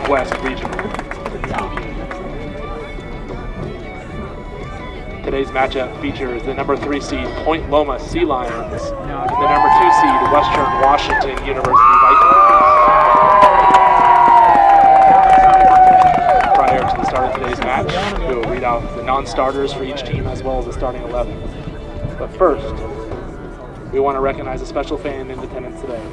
West Regional. Today's matchup features the number 3 seed Point Loma Sea Lions and the number 2 seed Western Washington University Vikings. Prior to the start of today's match, we will read out the non-starters for each team as well as the starting 11. But first, we want to recognize a special fan in attendance today.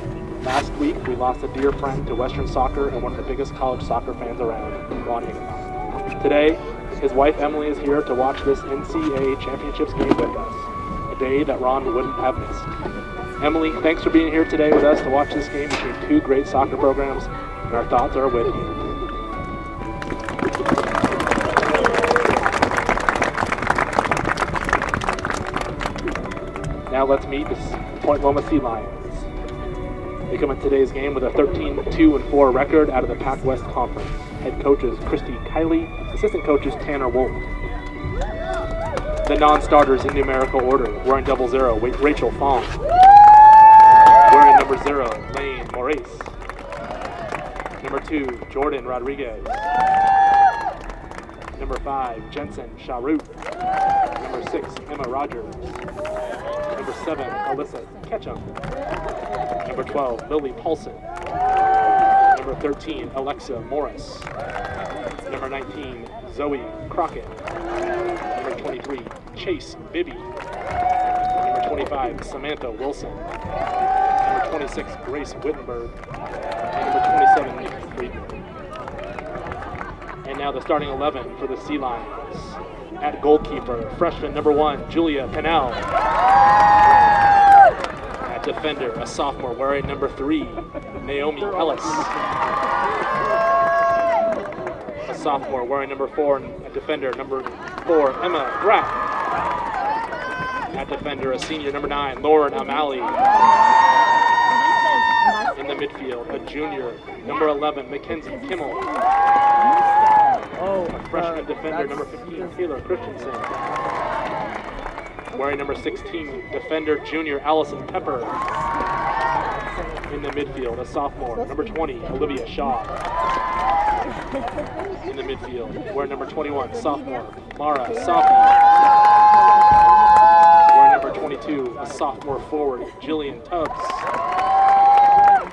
Last week, we lost a dear friend to Western soccer and one of the biggest college soccer fans around, Ron Higginbotham. Today, his wife Emily is here to watch this NCAA championships game with us, a day that Ron wouldn't have missed. Emily, thanks for being here today with us to watch this game between two great soccer programs, and our thoughts are with you. Now let's meet the Point Loma Sea Lions. They come in today's game with a 13-2-4 record out of the Pac-West Conference. Head coach is Christy Kiley, assistant coach is Tanner Wolf. The non-starters in numerical order, wearing 00, Rachel Fong. Wearing number 0, Lane Maurice. Number 2, Jordan Rodriguez. Number 5, Jensen Charut. Number 6, Emma Rogers. Number 7, Alyssa Ketchum. Number 12, Lily Paulson. Number 13, Alexa Morris. Number 19, Zoe Crockett. Number 23, Chase Bibby. Number 25, Samantha Wilson. Number 26, Grace Wittenberg. And number 27, Nikki Friedman. And now the starting 11 for the Sea Lions. At goalkeeper, freshman number 1, Julia Canal. At defender, a sophomore wearing number 3, Naomi Ellis. A sophomore wearing number 4, and a defender number 4, Emma Graff. At defender, a senior number 9, Lauren O'Malley. In the midfield, a junior number 11, Mackenzie Kimmel. A freshman defender, number 15, Taylor Christensen. Wearing number 16, defender junior Allison Pepper. In the midfield, a sophomore, number 20, Olivia Shaw. In the midfield, wearing number 21, sophomore, Mara Safi. Wearing number 22, a sophomore forward, Jillian Tubbs.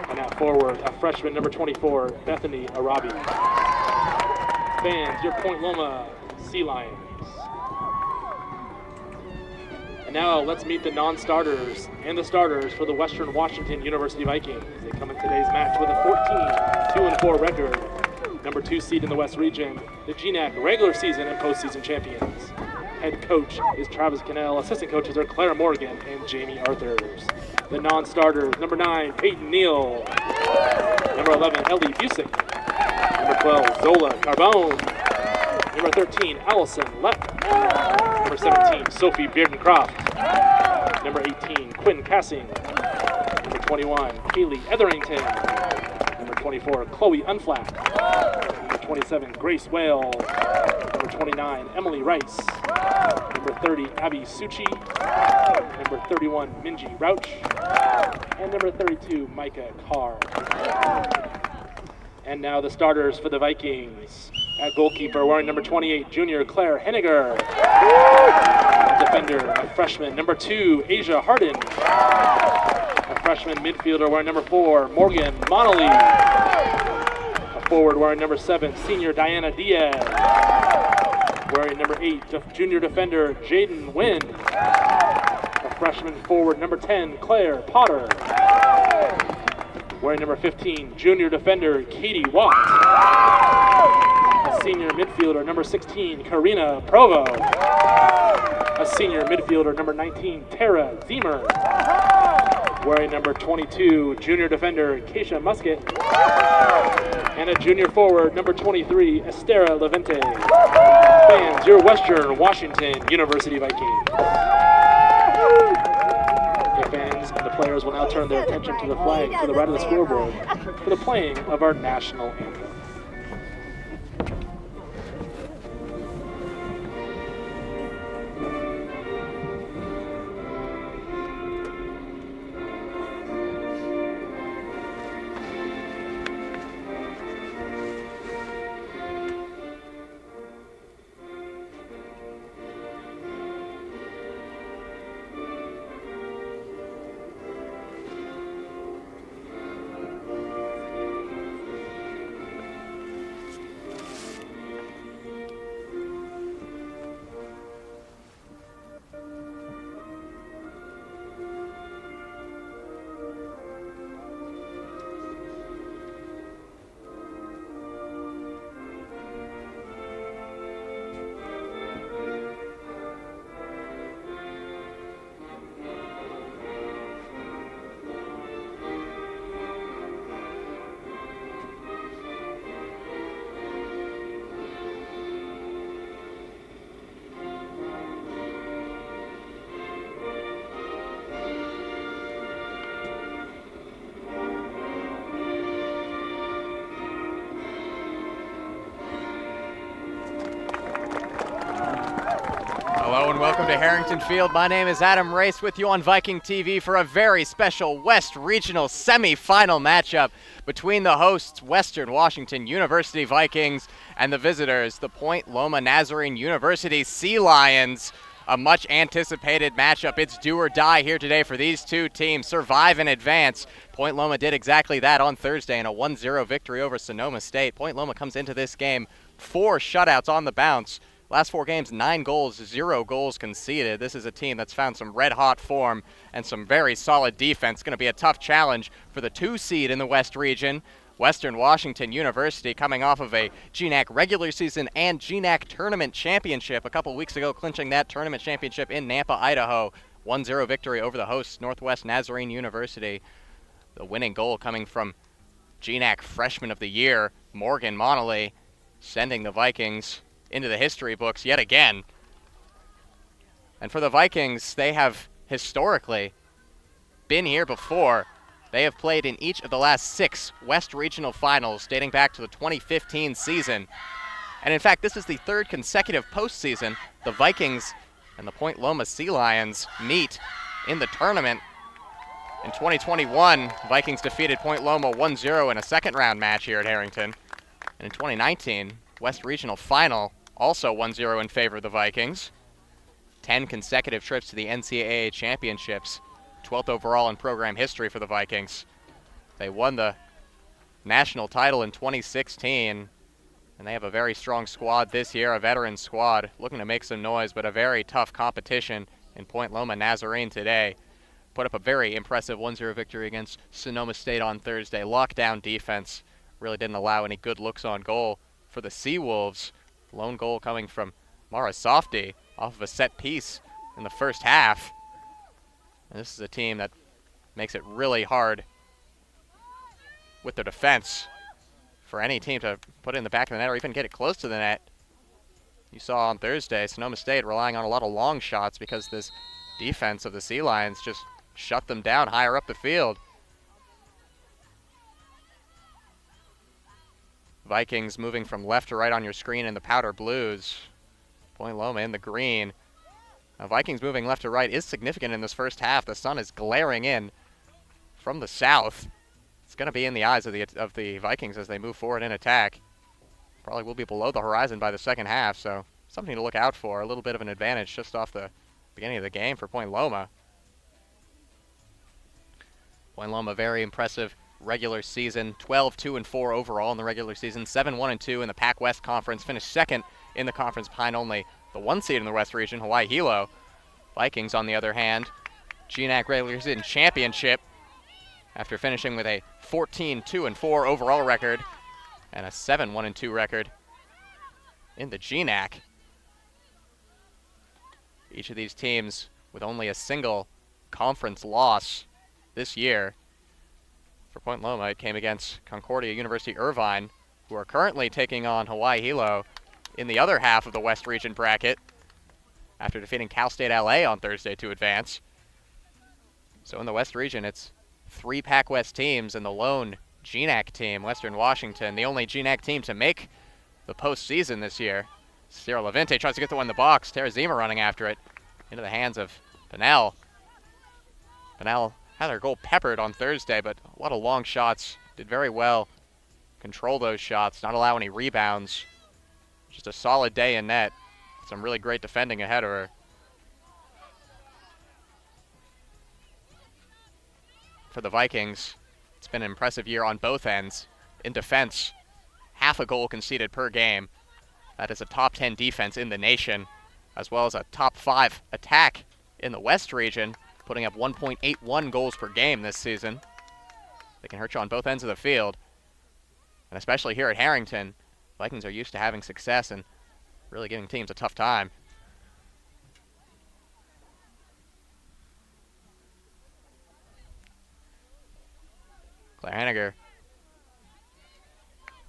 And at forward, a freshman, number 24, Bethany Arabi. Fans, your Point Loma Sea Lions. And now let's meet the non-starters and the starters for the Western Washington University Vikings. They come in today's match with a 14-2-4 record. Number 2 seed in the West Region, the GNAC regular season and postseason champions. Head coach is Travis Cannell. Assistant coaches are Claire Morgan and Jamie Arthurs. The non-starters, number 9, Peyton Neal. Number 11, Ellie Busick. Number 12, Zola Carbone. Number 13, Allison Lepp. Number 17, Sophie Beardencroft. Number 18, Quinn Cassing. Number 21, Kaylee Etherington. Number 24, Chloe Unflack. Number 27, Grace Whale. Number 29, Emily Rice. Number 30, Abby Suchi. Number 31, Minji Rauch. And number 32, Micah Carr. And now the starters for the Vikings. At goalkeeper, wearing number 28, junior Claire Henniger. At defender, a freshman, number 2, Asia Harden. A freshman midfielder wearing number 4, Morgan Monolly. A forward wearing number 7, senior Diana Diaz. Wearing number 8, junior defender Jaden Wynn. A freshman forward, number 10, Claire Potter. Wearing number 15, junior defender Katie Watt. A senior midfielder, number 16, Karina Provo. A senior midfielder, number 19, Tara Zemer. Wearing number 22, junior defender Keisha Musket. And a junior forward, number 23, Estera Levente. Fans, your Western Washington University Vikings. Fans and the players will now turn their attention to the flag to the right of the scoreboard for the playing of our national anthem. and welcome to Harrington Field. My name is Adam Race with you on Viking TV for a very special West Regional semi-final matchup between the hosts, Western Washington University Vikings, and the visitors, the Point Loma Nazarene University Sea Lions. A much anticipated matchup. It's do or die here today for these two teams. Survive and advance. Point Loma did exactly that on Thursday in a 1-0 victory over Sonoma State. Point Loma comes into this game 4 shutouts on the bounce. Last 4 games, 9 goals, 0 goals conceded. This is a team that's found some red-hot form and some very solid defense. Going to be a tough challenge for the 2 seed in the West region. Western Washington University coming off of a GNAC regular season and GNAC tournament championship a couple weeks ago, clinching that tournament championship in Nampa, Idaho. 1-0 victory over the hosts, Northwest Nazarene University. The winning goal coming from GNAC Freshman of the Year, Morgan Monolly, sending the Vikings into the history books yet again. And for the Vikings, they have historically been here before. They have played in each of the last 6 West Regional Finals dating back to the 2015 season. And in fact, this is the 3rd consecutive postseason the Vikings and the Point Loma Sea Lions meet in the tournament. In 2021, Vikings defeated Point Loma 1-0 in a second-round match here at Harrington. And in 2019, West Regional Final, also 1-0 in favor of the Vikings. 10 consecutive trips to the NCAA championships, 12th overall in program history for the Vikings. They won the national title in 2016, and they have a very strong squad this year, a veteran squad looking to make some noise, but a very tough competition in Point Loma Nazarene today. Put up a very impressive 1-0 victory against Sonoma State on Thursday. Lockdown defense really didn't allow any good looks on goal for the Seawolves. Lone goal coming from Mara Softy off of a set piece in the first half. And this is a team that makes it really hard with their defense for any team to put it in the back of the net or even get it close to the net. You saw on Thursday, Sonoma State relying on a lot of long shots because this defense of the Sea Lions just shut them down higher up the field. Vikings moving from left to right on your screen in the powder blues. Point Loma in the green. Now, Vikings moving left to right is significant in this first half. The sun is glaring in from the south. It's going to be in the eyes of the Vikings as they move forward in attack. Probably will be below the horizon by the second half, so something to look out for. A little bit of an advantage just off the beginning of the game for Point Loma. Point Loma, very impressive regular season, 12-2-4 overall in the regular season, 7-1-2 in the Pac West Conference, finished second in the conference behind only the 1 seed in the West region, Hawaii Hilo. Vikings, on the other hand, GNAC regular season championship after finishing with a 14-2-4 overall record and a 7-1-2 record in the GNAC. Each of these teams with only a single conference loss this year. For Point Loma, it came against Concordia University Irvine, who are currently taking on Hawaii Hilo in the other half of the West Region bracket after defeating Cal State LA on Thursday to advance. So in the West Region, it's 3 Pac West teams and the lone GNAC team, Western Washington, the only GNAC team to make the postseason this year. Sierra Levante tries to get the one in the box. Terazima running after it into the hands of Pinnell. Pinnell had their goal peppered on Thursday, but a lot of long shots. Did very well. Control those shots, not allow any rebounds. Just a solid day in net. Some really great defending ahead of her. For the Vikings, it's been an impressive year on both ends. In defense, half a goal conceded per game. That is a top 10 defense in the nation, as well as a top 5 attack in the West region, putting up 1.81 goals per game this season. They can hurt you on both ends of the field. And especially here at Harrington, Vikings are used to having success and really giving teams a tough time. Claire Henniger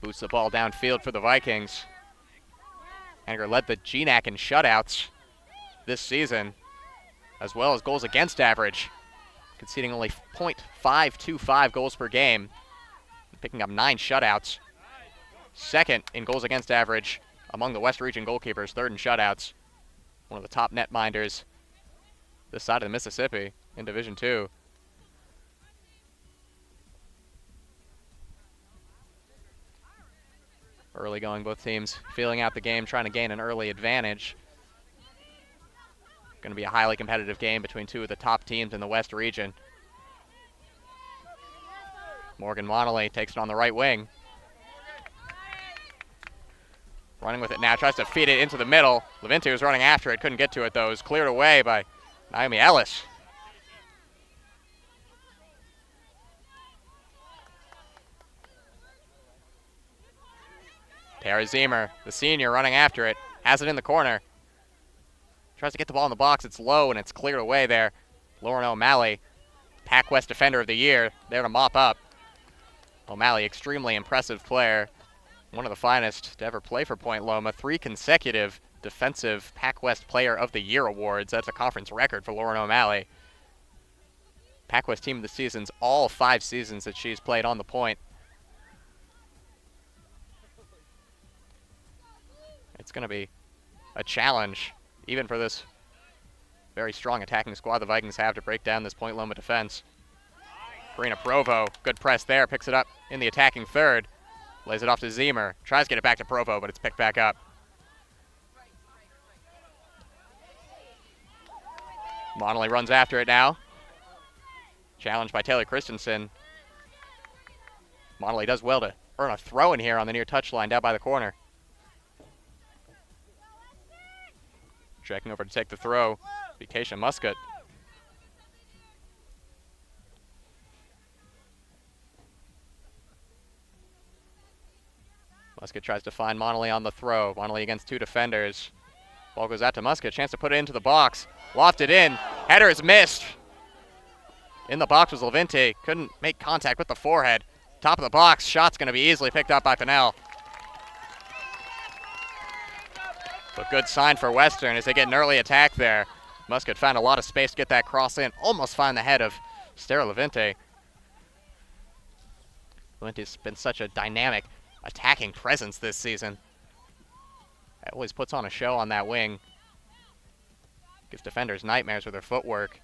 boots the ball downfield for the Vikings. Henniger led the GNAC in shutouts this season, as well as goals against average, conceding only .525 goals per game, picking up 9 shutouts. Second in goals against average among the West Region goalkeepers, third in shutouts. one of the top netminders this side of the Mississippi in Division II. Early going, both teams feeling out the game, trying to gain an early advantage. Going to be a highly competitive game between two of the top teams in the West region. Morgan Monolay takes it on the right wing. Running with it now, tries to feed it into the middle. Levinti was running after it, couldn't get to it though. It was cleared away by Naomi Ellis. Tara Zemer, the senior, running after it, has it in the corner. Tries to get the ball in the box, it's low and it's cleared away there. Lauren O'Malley, Pac West Defender of the Year, there to mop up. O'Malley, extremely impressive player. One of the finest to ever play for Point Loma. 3 consecutive Defensive Pac West Player of the Year awards. That's a conference record for Lauren O'Malley. Pac West Team of the Seasons all 5 seasons that she's played on the point. It's going to be a challenge, even for this very strong attacking squad the Vikings have, to break down this Point Loma defense. Karina Provo, good press there, picks it up in the attacking third. Lays it off to Zemer, tries to get it back to Provo, but it's picked back up. Monolay runs after it now. Challenged by Taylor Christensen. Monolay does well to earn a throw in here on the near touchline down by the corner. Checking over to take the throw, be Keisha Muscat. Muscat tries to find Monolay on the throw. Monolay against 2 defenders. Ball goes out to Muscat, chance to put it into the box. Lofted in, header is missed. In the box was Levinti, couldn't make contact with the forehead. Top of the box, shot's gonna be easily picked up by Pinnell. So good sign for Western as they get an early attack there. Muscat found a lot of space to get that cross in, almost find the head of Stara Levinti. Levinti's been such a dynamic attacking presence this season. Always puts on a show on that wing. Gives defenders nightmares with her footwork.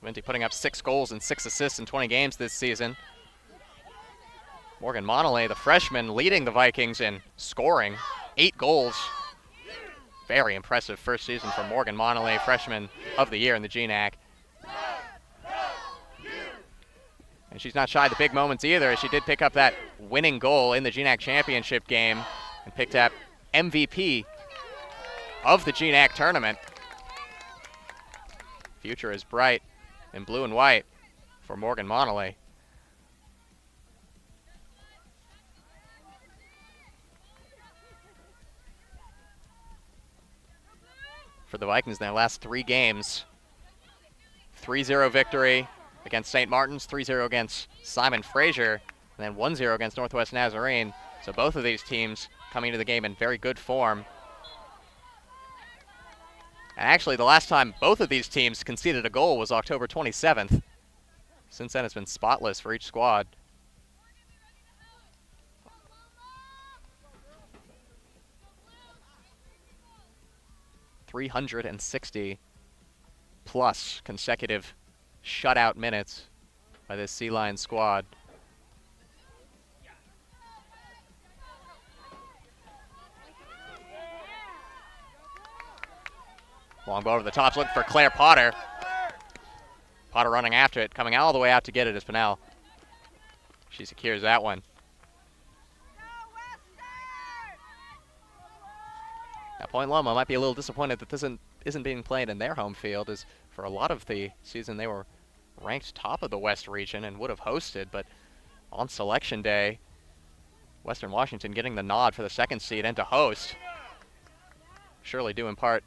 Levinti putting up 6 goals and 6 assists in 20 games this season. Morgan Monolay, the freshman, leading the Vikings in scoring. 8 goals. Very impressive first season for Morgan Monolay, freshman of the year in the GNAC. And she's not shy of the big moments either, as she did pick up that winning goal in the GNAC championship game and picked up MVP of the GNAC tournament. Future is bright in blue and white for Morgan Monolay. For the Vikings in their last 3 games, 3-0 victory against St. Martin's, 3-0 against Simon Fraser, and then 1-0 against Northwest Nazarene. So both of these teams coming into the game in very good form. And actually, the last time both of these teams conceded a goal was October 27th. Since then, it's been spotless for each squad. +360 consecutive shutout minutes by this Sea Lion squad. Long ball over the top, looking for Claire Potter. Potter running after it, coming all the way out to get it is Pinnell. She secures that one. Now Point Loma might be a little disappointed that this isn't being played in their home field, as for a lot of the season they were ranked top of the West region and would have hosted, but on selection day, Western Washington getting the nod for the 2nd seed and to host. Surely due in part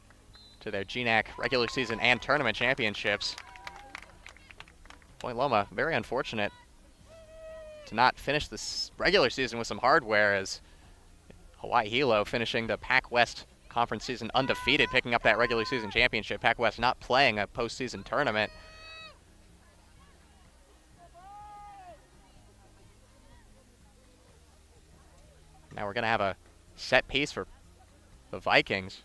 to their GNAC regular season and tournament championships. Point Loma, very unfortunate to not finish this regular season with some hardware, as Hawaii Hilo finishing the Pac West conference season undefeated, picking up that regular season championship. Pac West not playing a postseason tournament. Now we're going to have a set piece for the Vikings.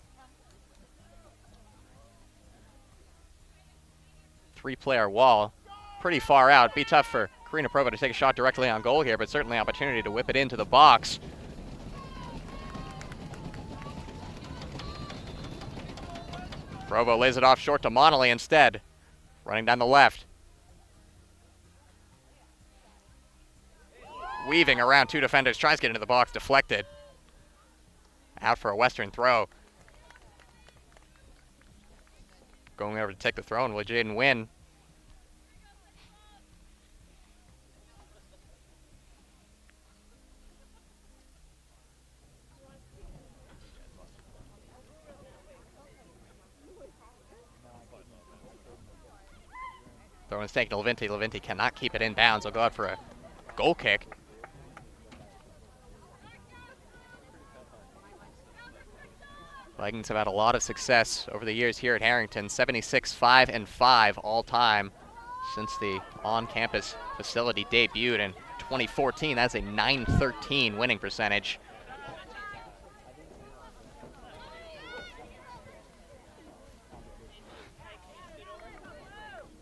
3-player wall, pretty far out. Be tough for Karina Provo to take a shot directly on goal here, but certainly opportunity to whip it into the box. Provo lays it off short to Monolly instead, running down the left. Weaving around 2 defenders, tries to get into the box, deflected. Out for a Western throw. Going over to take the throw and will Jaden win. Throw is taken to Levinti. Levinti cannot keep it in bounds. He'll go out for a goal kick. Vikings have had a lot of success over the years here at Harrington. 76-5-5 all time since the on-campus facility debuted in 2014. That's a .913 winning percentage.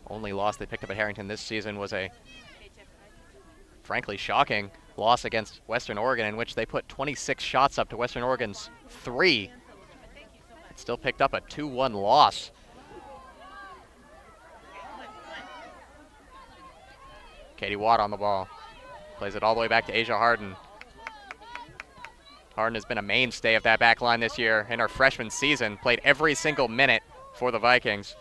Only loss they picked up at Harrington this season was a frankly shocking loss against Western Oregon, in which they put 26 shots up to Western Oregon's 3. Still picked up a 2-1 loss. Katie Watt on the ball. Plays it all the way back to Asia Harden. Harden has been a mainstay of that back line this year in her freshman season. Played every single minute for the Vikings.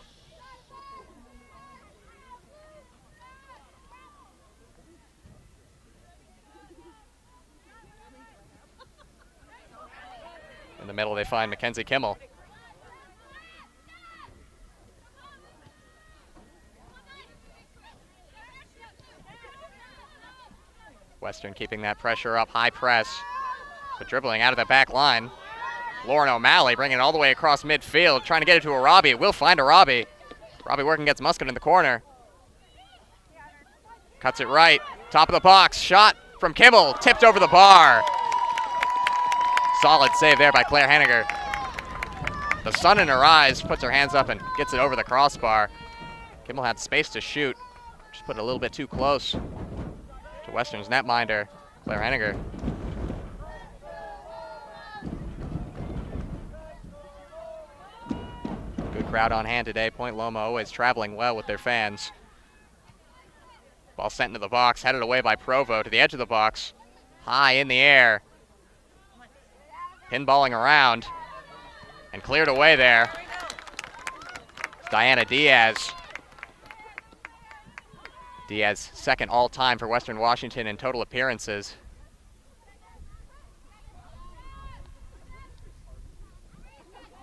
In the middle, they find Mackenzie Kimmel. Western keeping that pressure up, high press, but dribbling out of the back line. Lauren O'Malley bringing it all the way across midfield, trying to get it to Arabi. Will find Arabi. Arabi working against Muskin in the corner. Cuts it right, top of the box, shot from Kimmel, tipped over the bar. Solid save there by Claire Henniger. The sun in her eyes, puts her hands up and gets it over the crossbar. Kimmel had space to shoot, just put it a little bit too close to Western's netminder, Claire Henniger. Good crowd on hand today. Point Loma always traveling well with their fans. Ball sent into the box, headed away by Provo to the edge of the box. High in the air. Pinballing around and cleared away there. Diana Diaz. Diaz second all-time for Western Washington in total appearances.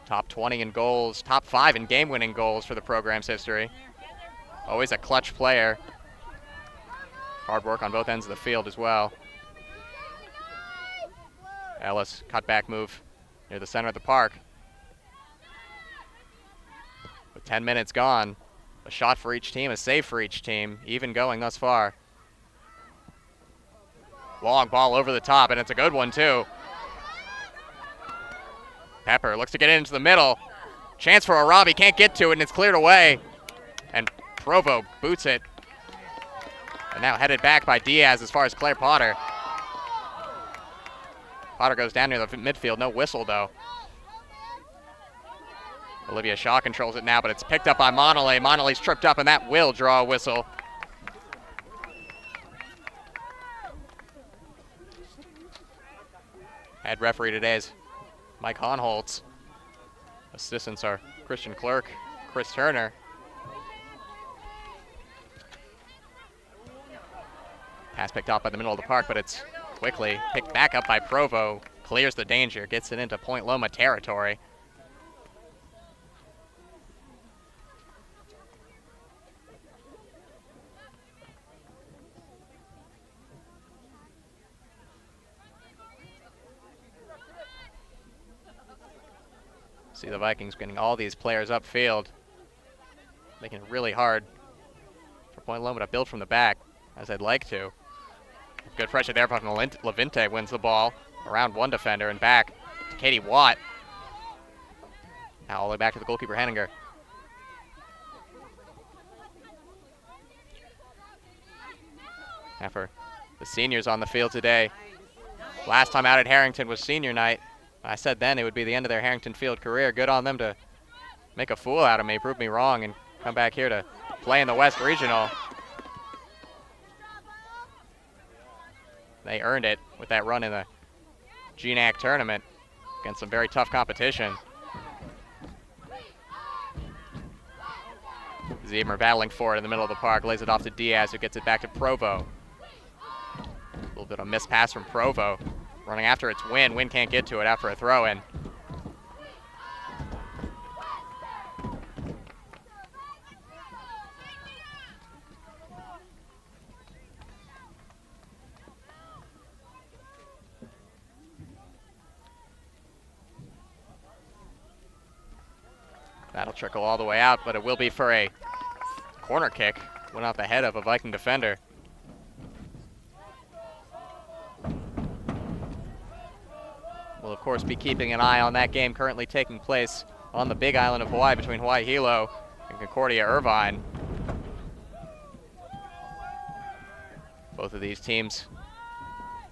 Top 20 in goals, top 5 in game-winning goals for the program's history. Always a clutch player. Hard work on both ends of the field as well. Ellis, cutback move near the center of the park. With 10 minutes gone, a shot for each team, a save for each team, even going thus far. Long ball over the top, and it's a good one too. Pepper looks to get it into the middle. Chance for Arabi, can't get to it, and it's cleared away. And Provo boots it. And now headed back by Diaz as far as Claire Potter. Potter goes down near the midfield, no whistle though. Olivia Shaw controls it now, but it's picked up by Monolly. Monolly's tripped up, and that will draw a whistle. Head referee today is Mike Honholtz. Assistants are Christian Clerk, Chris Turner. Pass picked off by the middle of the park, but it's quickly picked back up by Provo. Clears the danger, gets it into Point Loma territory. See the Vikings getting all these players upfield, making it really hard for Point Loma to build from the back, as I'd like to. Good pressure there from Levinte, wins the ball. around one defender and back to Katie Watt. Now all the way back to the goalkeeper, Henninger. Now for the seniors on the field today. Last time out at Harrington was senior night. I said then it would be the end of their Harrington Field career. Good on them to make a fool out of me, prove me wrong, and come back here to play in the West Regional. They earned it with that run in the GNAC tournament against some very tough competition. Ziemer battling for it in the middle of the park, lays it off to Diaz, who gets it back to Provo. A little bit of a missed pass from Provo. Running after it's Wynn. Wynn can't get to it after a throw-in. That'll trickle all the way out, but it will be for a corner kick. Went off the head of a Viking defender. We'll, of course, be keeping an eye on that game currently taking place on the Big Island of Hawaii between Hawaii Hilo and Concordia Irvine. Both of these teams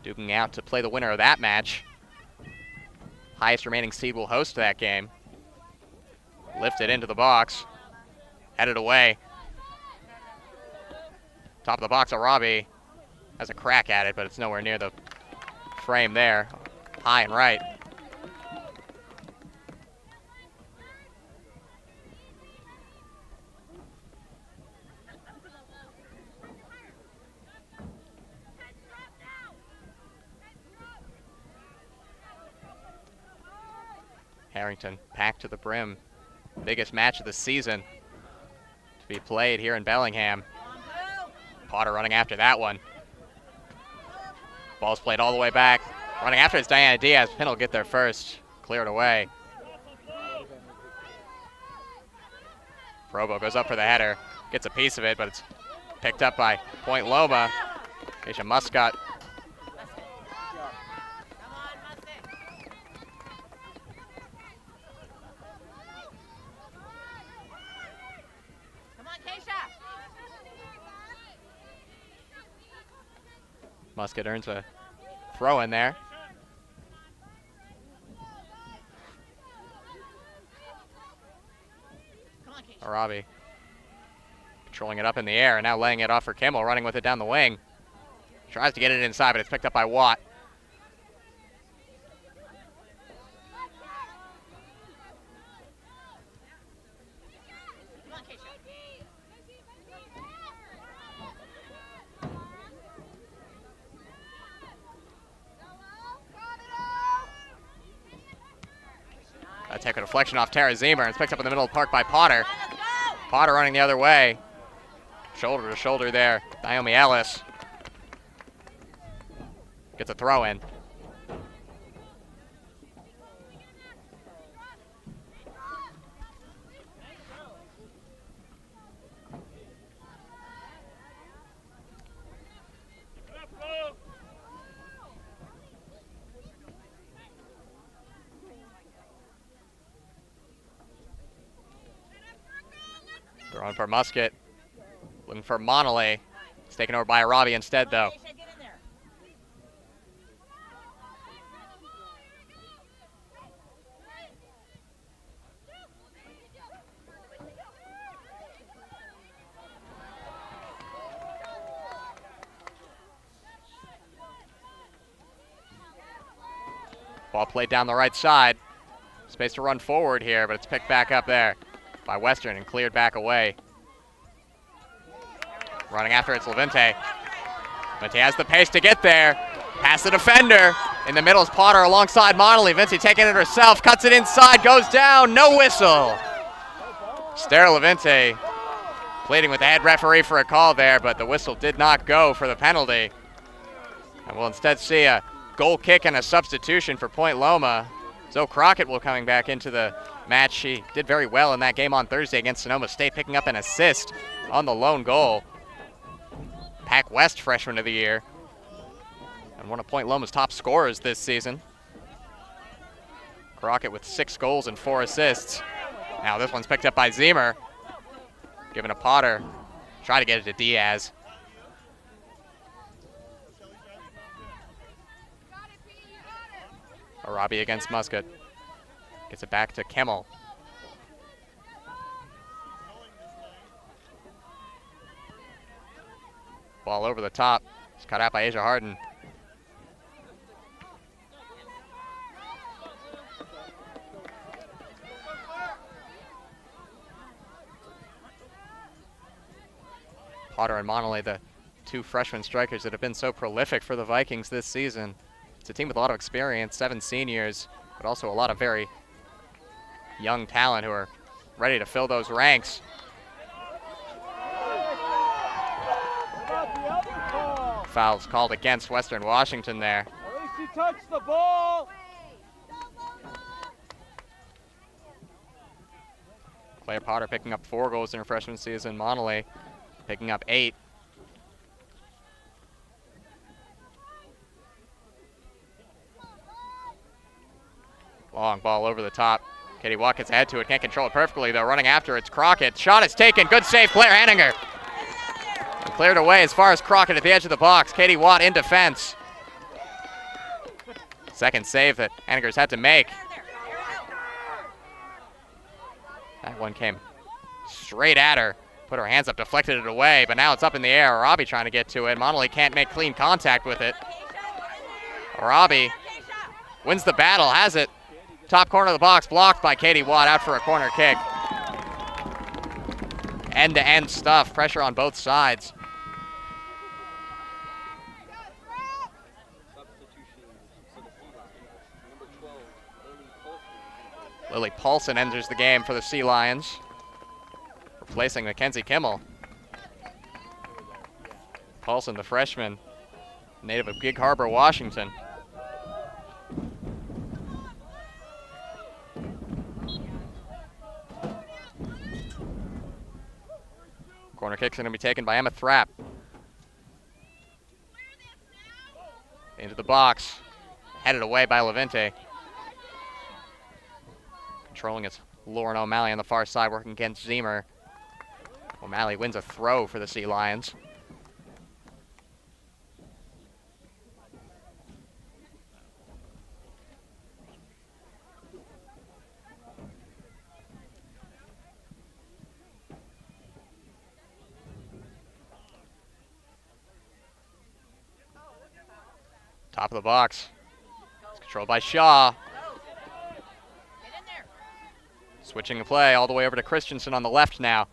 duking out to play the winner of that match. Highest remaining seed will host that game. Lifted into the box, headed away. Top of the box, Arabi has a crack at it, but it's nowhere near the frame there. High and right. Harrington packed to the brim. Biggest match of the season to be played here in Bellingham. Potter running after that one. Ball's played all the way back. Running after it's Diana Diaz. Pin will get there first. Cleared away. Provo goes up for the header. Gets a piece of it, but it's picked up by Point Loma. Keisha Muscat. Muscat earns a throw in there. Arabi controlling it up in the air and now laying it off for Kimmel, running with it down the wing. Tries to get it inside, but it's picked up by Watt. Take a deflection off Tara Ziemer. It's picked up in the middle of the park by Potter. Potter running the other way. Shoulder to shoulder there. Naomi Ellis gets a throw in. Throwing for Muscat. Looking for Monolay. It's taken over by Arabi instead, though. Ball played down the right side. Space to run forward here, but it's picked back up there by Western and cleared back away. Running after it's Levente. Levente has the pace to get there. Past the defender. In the middle is Potter alongside Monolay. Levente taking it herself. Cuts it inside. Goes down. No whistle. Stara Levente pleading with the head referee for a call there, but the whistle did not go for the penalty. And we'll instead see a goal kick and a substitution for Point Loma. Zoe Crockett will coming back into the match. She did very well in that game on Thursday against Sonoma State, picking up an assist on the lone goal. Pac West Freshman of the Year and one of Point Loma's top scorers this season. Crockett with 6 goals and 4 assists. Now this one's picked up by Zemer. Giving to Potter. Try to get it to Diaz. Arabi against Muscat. Gets it back to Kimmel. Ball over the top. It's cut out by Asia Harden. Potter and Monolay, the 2 freshman strikers that have been so prolific for the Vikings this season. It's a team with a lot of experience, 7 seniors, but also a lot of very young talent who are ready to fill those ranks. Fouls called against Western Washington there. At least he touched the ball. Claire Potter picking up 4 goals in her freshman season. Monolay picking up 8. Long ball over the top. Katie Watt gets ahead to it, can't control it perfectly though. Running after it's Crockett. Shot is taken. Good save, Claire Henninger. And cleared away as far as Crockett at the edge of the box. Katie Watt in defense. Second save that Henninger's had to make. That one came straight at her. Put her hands up, deflected it away, but now it's up in the air. Arabi trying to get to it. Monolay can't make clean contact with it. Arabi wins the battle, has it. Top corner of the box, blocked by Katie Watt, out for a corner kick. End-to-end stuff, pressure on both sides. Lily Paulson enters the game for the Sea Lions, replacing Mackenzie Kimmel. Paulson, the freshman, native of Gig Harbor, Washington. Corner kick's going to be taken by Emma Thrapp. Into the box, headed away by Levente. Controlling it's Lauren O'Malley on the far side, working against Zemer. O'Malley wins a throw for the Sea Lions. Top of the box. It's controlled by Shaw. Switching the play all the way over to Christensen on the left now.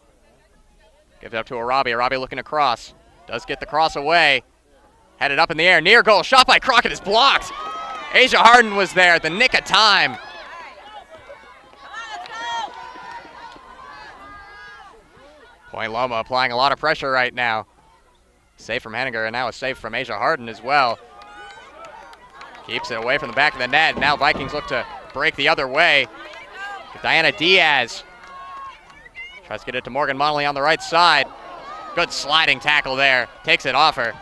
Gives it up to Arabi. Arabi looking across. Does get the cross away. Headed up in the air. Near goal. Shot by Crockett is blocked. Asia Harden was there at the nick of time. Point Loma applying a lot of pressure right now. Save from Henninger and now a save from Asia Harden as well. Keeps it away from the back of the net. Now Vikings look to break the other way. Diana Diaz tries to get it to Morgan Monolay on the right side. Good sliding tackle there. Takes it off her.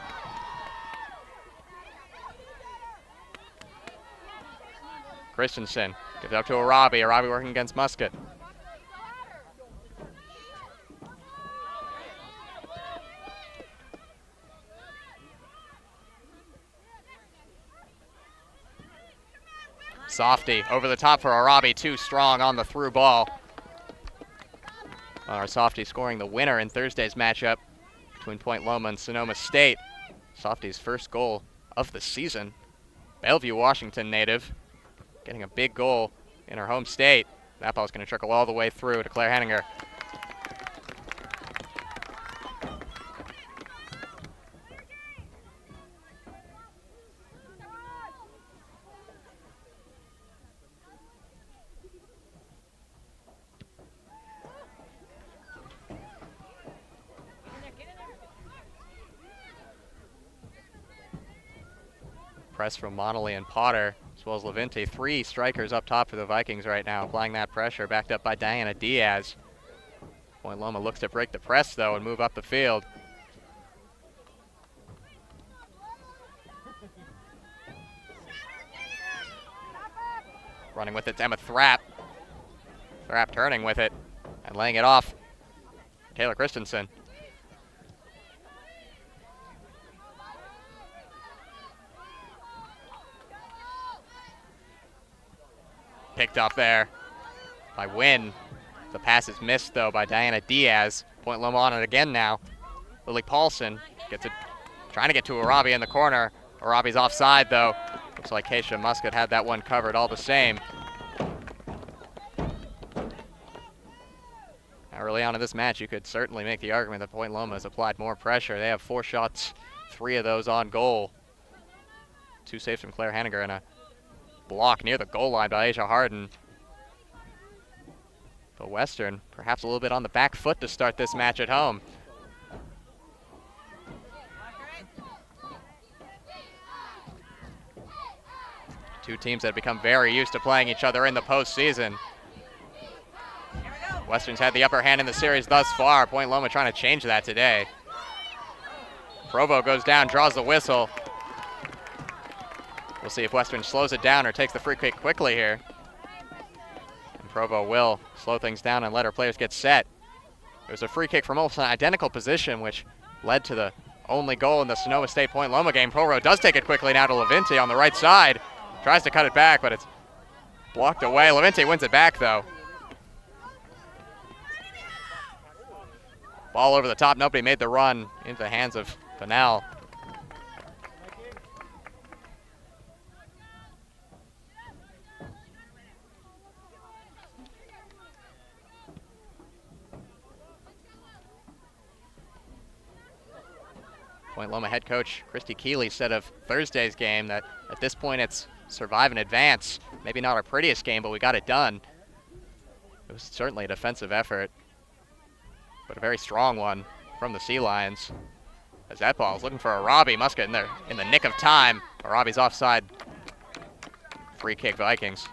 Christensen gives it up to Arabi. Arabi working against Muscat. Softy over the top for Arabi, too strong on the through ball. Our Softy scoring the winner in Thursday's matchup between Point Loma and Sonoma State. Softy's first goal of the season. Bellevue, Washington native, getting a big goal in her home state. That ball's going to trickle all the way through to Claire Henninger. Press from Monolay and Potter, as well as Levente. 3 strikers up top for the Vikings right now, applying that pressure, backed up by Diana Diaz. Point Loma looks to break the press, though, and move up the field. Running with it's Emma Thrapp. Thrapp turning with it and laying it off. Taylor Christensen. Picked up there by Wynn. The pass is missed though by Diana Diaz. Point Loma on it again now. Lily Paulson gets it, trying to get to Arabi in the corner. Arabi's offside though. Looks like Keisha Muscat had that one covered all the same. Now early on in this match, you could certainly make the argument that Point Loma has applied more pressure. They have 4 shots, 3 of those on goal. 2 saves from Claire Henniger and a block near the goal line by Asia Harden. But Western perhaps a little bit on the back foot to start this match at home. Two teams that have become very used to playing each other in the postseason. Western's had the upper hand in the series thus far. Point Loma trying to change that today. Provo goes down, draws the whistle. We'll see if Western slows it down or takes the free kick quickly here. And Provo will slow things down and let her players get set. It was a free kick from almost an identical position, which led to the only goal in the Sonoma State Point Loma game. Provo does take it quickly now to Levinti on the right side. Tries to cut it back, but it's blocked away. Levinti wins it back, though. Ball over the top. Nobody made the run into the hands of Fennell. Point Loma head coach Christy Keeley said of Thursday's game that at this point it's survive and advance. Maybe not our prettiest game, but we got it done. It was certainly a defensive effort, but a very strong one from the Sea Lions. As that ball is looking for Arabi. Muscat in there in the nick of time. Arabi's offside. Free kick Vikings.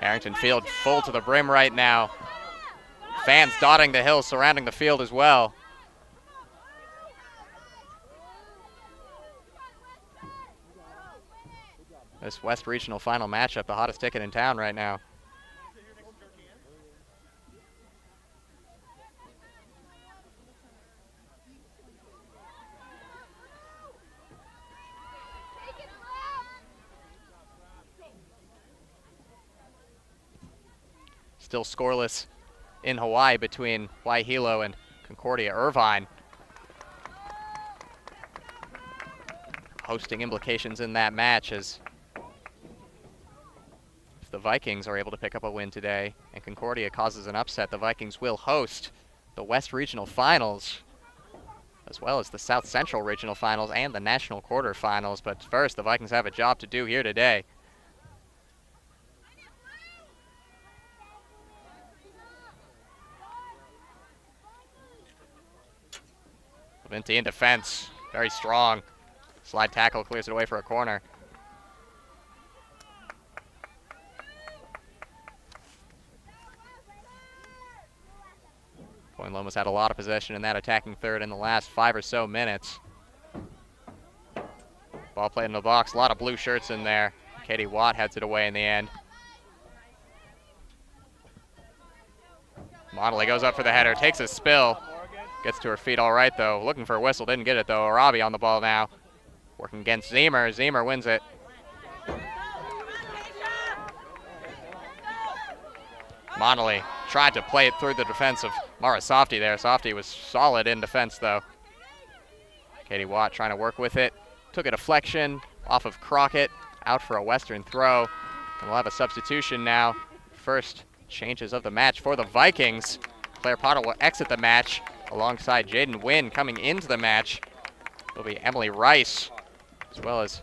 Harrington Field full to the brim right now. Fans dotting the hills surrounding the field as well. This West Regional final matchup, the hottest ticket in town right now. Still scoreless in Hawaii between Waihilo and Concordia Irvine. Hosting implications in that match as if the Vikings are able to pick up a win today and Concordia causes an upset, the Vikings will host the West Regional Finals as well as the South Central Regional Finals and the National Quarterfinals. But first, the Vikings have a job to do here today. Levinti in defense, very strong. Slide tackle clears it away for a corner. Point Loma's had a lot of possession in that attacking third in the last 5 or so minutes. Ball played in the box, a lot of blue shirts in there. Katie Watt heads it away in the end. Motley goes up for the header, takes a spill. Gets to her feet all right, though. Looking for a whistle, didn't get it, though. Arabi on the ball now. Working against Zemer. Zemer wins it. Motley tried to play it through the defense of Mara Softy there. Softy was solid in defense, though. Katie Watt trying to work with it. Took a deflection off of Crockett. Out for a Western throw. And we'll have a substitution now. First changes of the match for the Vikings. Claire Potter will exit the match alongside Jaden Wynn. Coming into the match will be Emily Rice, as well as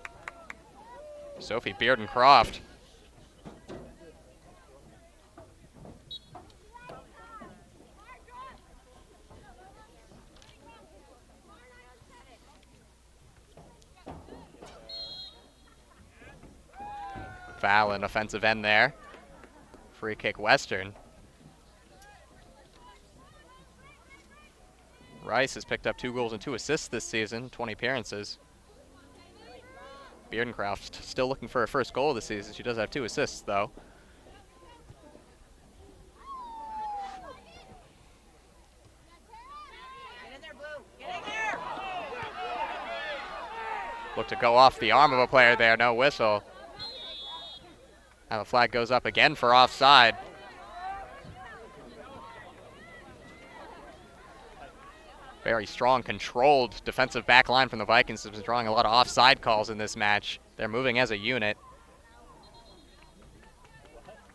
Sophie Bearden-Croft. Foul and offensive end there. Free kick Western. Rice has picked up 2 goals and 2 assists this season, 20 appearances. Beardencroft still looking for her first goal this season. She does have 2 assists, though. Look to go off the arm of a player there, no whistle. Now the flag goes up again for offside. Very strong, controlled defensive back line from the Vikings has been drawing a lot of offside calls in this match. They're moving as a unit.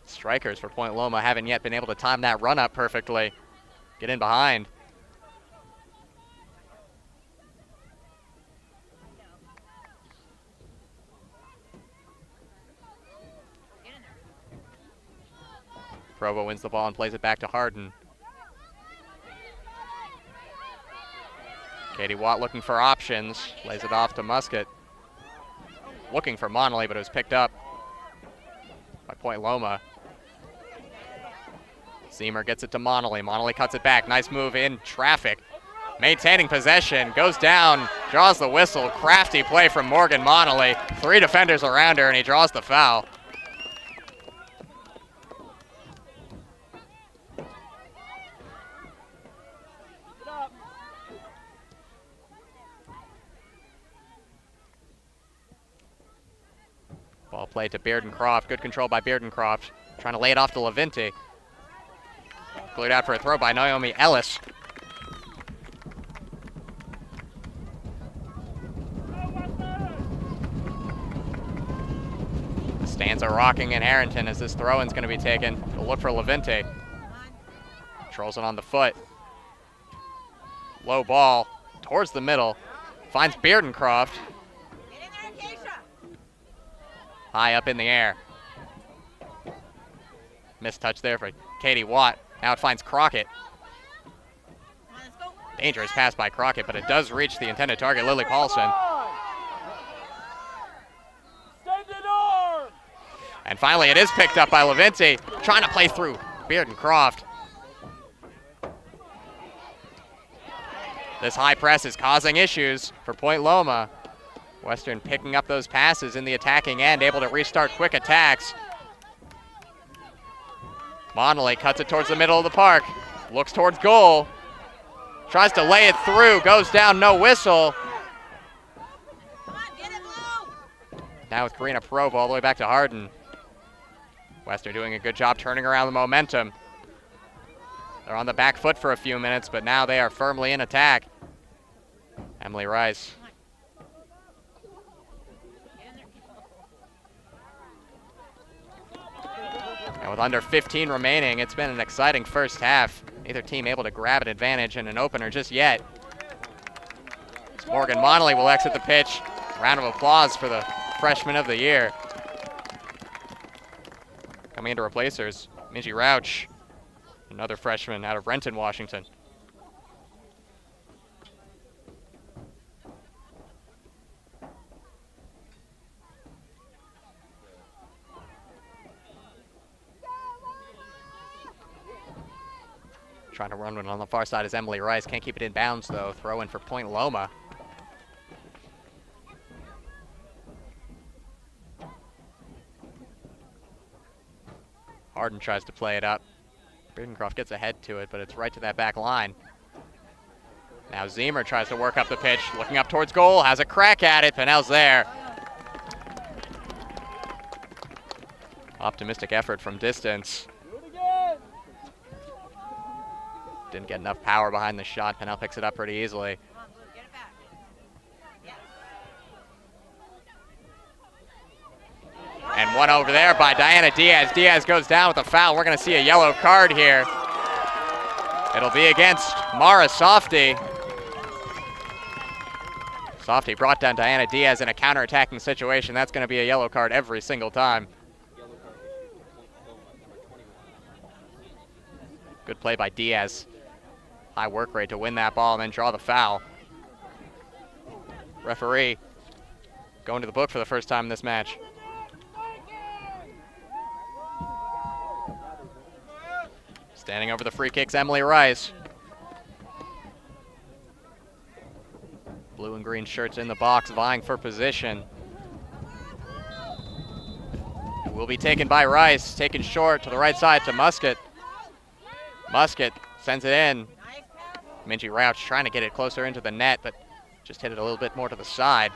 Strikers for Point Loma haven't yet been able to time that run up perfectly. Get in behind. Provo wins the ball and plays it back to Harden. Katie Watt looking for options, lays it off to Musket. Looking for Monley, but it was picked up by Point Loma. Zemer gets it to Monley. Monley cuts it back. Nice move in traffic. Maintaining possession, goes down, draws the whistle. Crafty play from Morgan Monley. 3 defenders around her, and he draws the foul. Ball played to Beardencroft. Good control by Beardencroft. Trying to lay it off to Levinti. Cleared out for a throw by Naomi Ellis. The stands are rocking in Harrington as this throw-in's going to be taken. They'll look for Levinti. Controls it on the foot. Low ball towards the middle. Finds Beardencroft. High up in the air. Missed touch there for Katie Watt. Now it finds Crockett. Dangerous pass by Crockett, but it does reach the intended target, Lily Paulson. And finally it is picked up by Levinti, trying to play through Beardencroft. This high press is causing issues for Point Loma. Western picking up those passes in the attacking end, able to restart quick attacks. Monley cuts it towards the middle of the park, looks towards goal, tries to lay it through, goes down, no whistle. Now with Karina Provo all the way back to Harden. Western doing a good job turning around the momentum. They're on the back foot for a few minutes, but now they are firmly in attack. Emily Rice. And with under 15 remaining, it's been an exciting first half. Neither team able to grab an advantage in an opener just yet. Morgan Monley will exit the pitch. Round of applause for the freshman of the year. Coming in to replace her is Minji Rauch, another freshman out of Renton, Washington. Trying to run one on the far side is Emily Rice. Can't keep it in bounds, though. Throw in for Point Loma. Harden tries to play it up. Beardencroft gets ahead to it, but it's right to that back line. Now Zemer tries to work up the pitch, looking up towards goal, has a crack at it. Pinnell's there. Optimistic effort from distance. Didn't get enough power behind the shot. Pinnell picks it up pretty easily. And one over there by Diana Diaz. Diaz goes down with a foul. We're going to see a yellow card here. It'll be against Mara Softy. Softy brought down Diana Diaz in a counterattacking situation. That's going to be a yellow card every single time. Good play by Diaz. High work rate to win that ball and then draw the foul. Referee going to the book for the first time in this match. Standing over the free kicks, Emily Rice. Blue and green shirts in the box vying for position. It will be taken by Rice, taken short to the right side to Musket. Musket sends it in. Minji Rauch trying to get it closer into the net, but just hit it a little bit more to the side.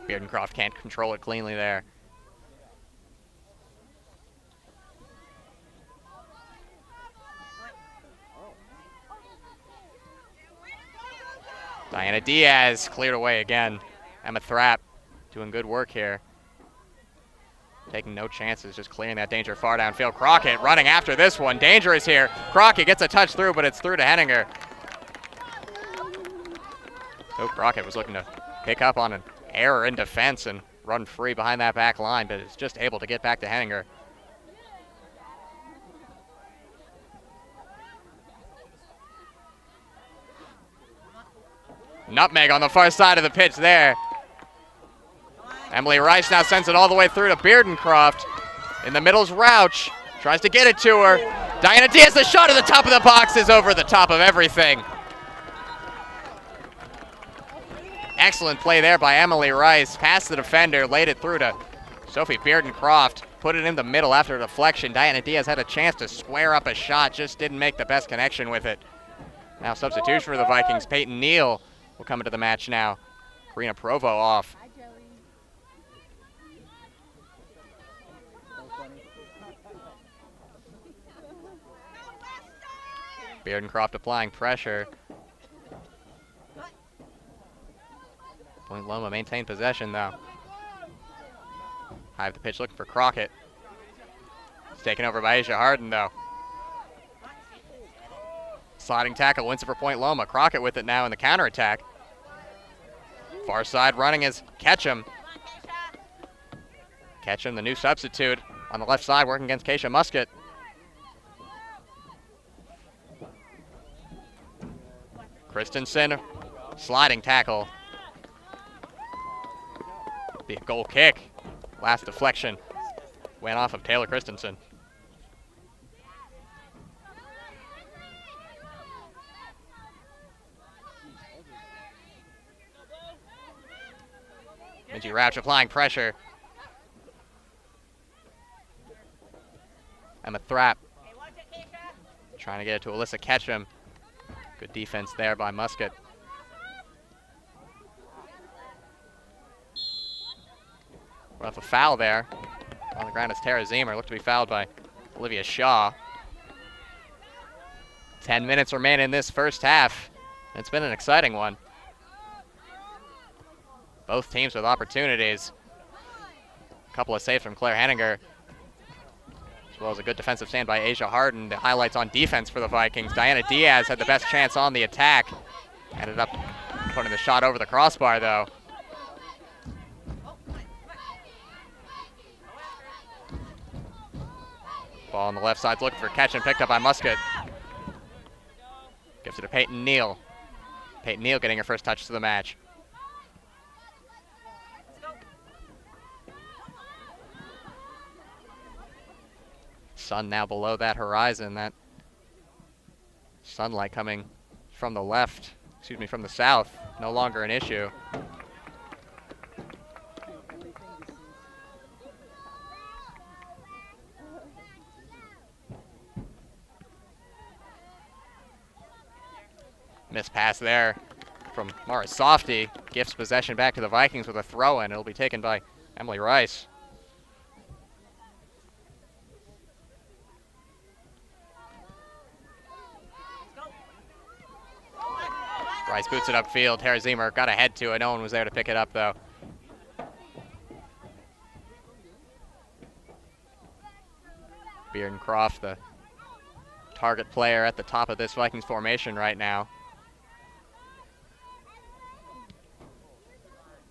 Beardencroft can't control it cleanly there. Diana Diaz cleared away again. Emma Thrapp doing good work here. Taking no chances, just clearing that danger far downfield. Crockett running after this one. Dangerous here. Crockett gets a touch through, but it's through to Henninger. So Crockett was looking to pick up on an error in defense and run free behind that back line, but is just able to get back to Henninger. Nutmeg on the far side of the pitch there. Emily Rice now sends it all the way through to Beardencroft. In the middle's Rauch. Tries to get it to her. Diana Diaz, the shot at the top of the box is over the top of everything. Excellent play there by Emily Rice. Past the defender, laid it through to Sophie Beardencroft. Put it in the middle after a deflection. Diana Diaz had a chance to square up a shot, just didn't make the best connection with it. Now substitution for the Vikings. Peyton Neal will come into the match now. Karina Provo off. Beardencroft applying pressure. Point Loma maintained possession though. High of the pitch looking for Crockett. It's taken over by Asia Harden though. Sliding tackle wins it for Point Loma. Crockett with it now in the counterattack. Far side running is Ketchum. Ketchum, the new substitute on the left side, working against Keisha Musket. Christensen, sliding tackle. Be a goal kick. Last deflection went off of Taylor Christensen. Minji Rauch applying pressure. Emma Thrapp trying to get it to Alyssa Ketchum. Good defense there by Musket. We'll have a foul there. On the ground is Tara Zemer. Looked to be fouled by Olivia Shaw. 10 minutes remain in this first half. It's been an exciting one. Both teams with opportunities. A couple of saves from Claire Henninger, as well as a good defensive stand by Asia Harden. The highlights on defense for the Vikings. Diana Diaz had the best chance on the attack. Ended up putting the shot over the crossbar though. Ball on the left side looking for Ketchum, picked up by Musket. Gives it to Peyton Neal. Peyton Neal getting her first touch to the match. Sun now below that horizon. That sunlight coming from the left, from the south, no longer an issue. Missed pass there from Mara Softy. Gifts possession back to the Vikings with a throw-in. It'll be taken by Emily Rice. Rice boots it upfield. Tara Zemer got ahead to it. No one was there to pick it up, though. Beardencroft, the target player at the top of this Vikings formation right now.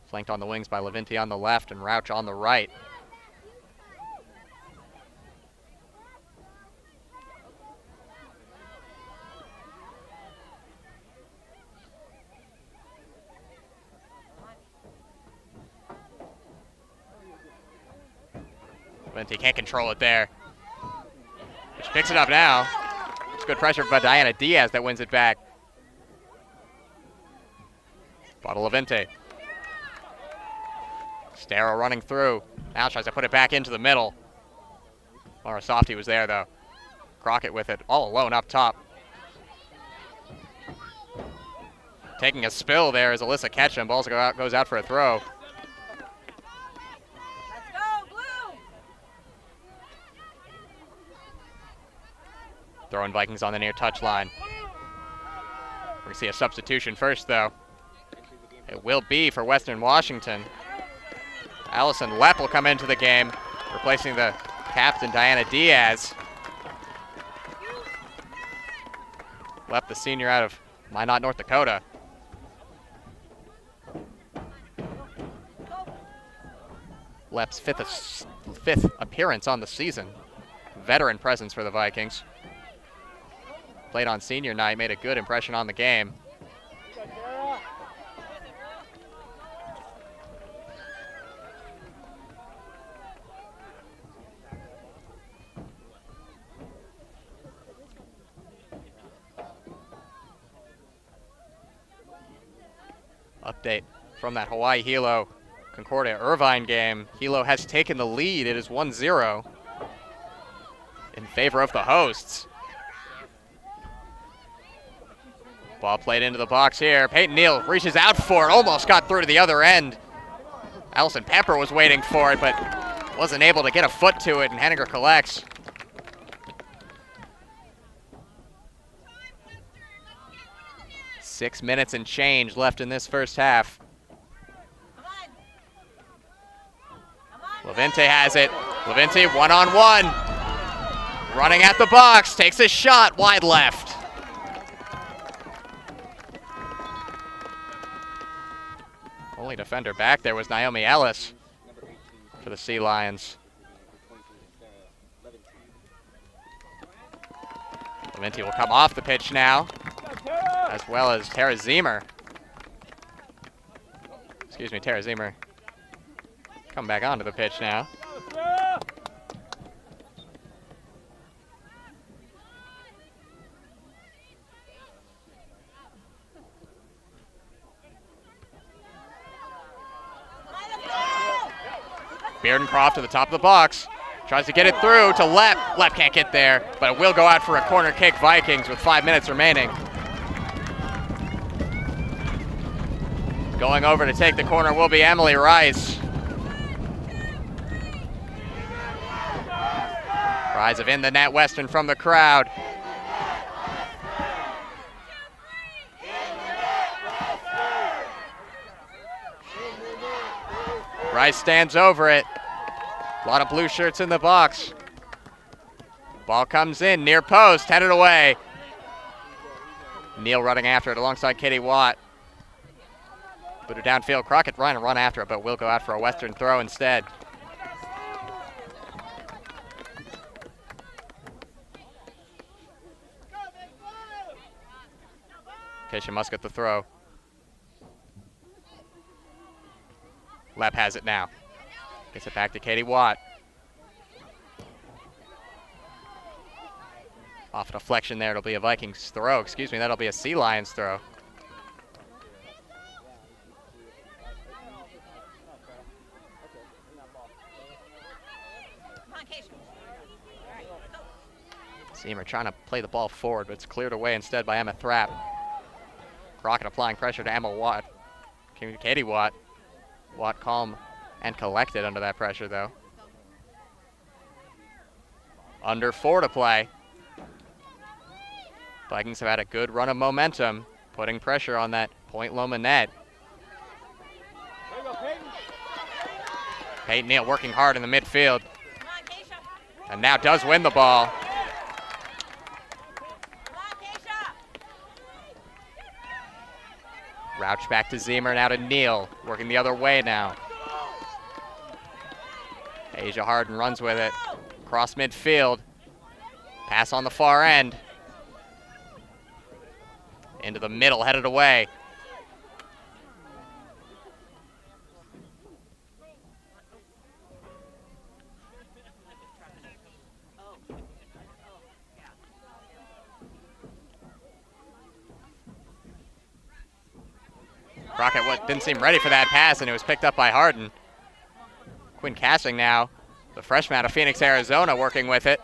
Flanked on the wings by Levinti on the left and Rauch on the right. Levinti can't control it there. She picks it up now. It's good pressure by Diana Diaz that wins it back. Bottolevinte. Stero running through. Now tries to put it back into the middle. Laura Softy was there though. Crockett with it all alone up top. Taking a spill there is Alyssa Ketchum. Ball goes out for a throw. Let's go, Blue! Throwing Vikings on the near touchline. We're going to see a substitution first, though. It will be for Western Washington. Allison Lepp will come into the game, replacing the captain, Diana Diaz. Lepp, the senior out of Minot, North Dakota. Lepp's fifth appearance on the season. Veteran presence for the Vikings. Played on senior night, made a good impression on the game. Update from that Hawaii Hilo Concordia Irvine game. Hilo has taken the lead. It is 1-0 in favor of the hosts. Ball played into the box here. Peyton Neal reaches out for it, almost got through to the other end. Allison Pepper was waiting for it, but wasn't able to get a foot to it, and Henniger collects. Six minutes and change left in this first half. Levente has it. Levente one-on-one. Running at the box, takes a shot wide left. Only defender back there was Naomi Ellis for the Sea Lions. Levente will come off the pitch now, as well as Tara Zemer. Excuse me, Tara Zemer. Come back onto the pitch now. Beardencroft to the top of the box. Tries to get it through to Lepp. Lepp can't get there, but it will go out for a corner kick, Vikings, with 5 minutes remaining. Going over to take the corner will be Emily Rice. Rise of in the net, Western from the crowd. Rice stands over it. A lot of blue shirts in the box. Ball comes in, near post, headed away. Neal running after it alongside Katie Watt. Put it downfield, Crockett trying to run after it, but will go out for a Western throw instead. Keisha Muscat the throw. Lepp has it now. Gets it back to Katie Watt. Off a deflection there, it'll be a Vikings throw. Excuse me, that'll be a Sea Lions throw. Seamer trying to play the ball forward, but it's cleared away instead by Emma Thrapp. Crockett applying pressure to Emma Watt. Katie Watt. Watt calm and collected under that pressure, though. Under 4 to play. Vikings have had a good run of momentum, putting pressure on that Point Loma net. Peyton Neal working hard in the midfield. And now does win the ball. Rouch back to Zemer, now to Neal, working the other way now. Asia Harden runs with it. Cross midfield. Pass on the far end. Into the middle, headed away. Crockett didn't seem ready for that pass, and it was picked up by Harden. Quinn Cassing now, the freshman out of Phoenix, Arizona, working with it.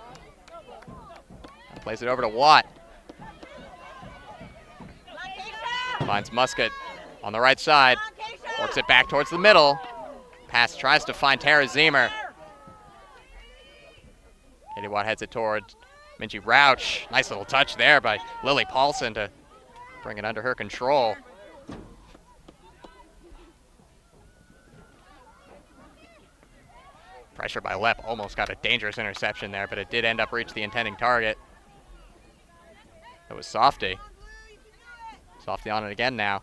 Plays it over to Watt. Finds Muscat on the right side. Works it back towards the middle. Pass tries to find Tara Zemer. Katie Watt heads it towards Minji Rauch. Nice little touch there by Lily Paulson to bring it under her control. Pressure by Lepp, almost got a dangerous interception there, but it did end up reach the intending target. That was Softy. Softy on it again now.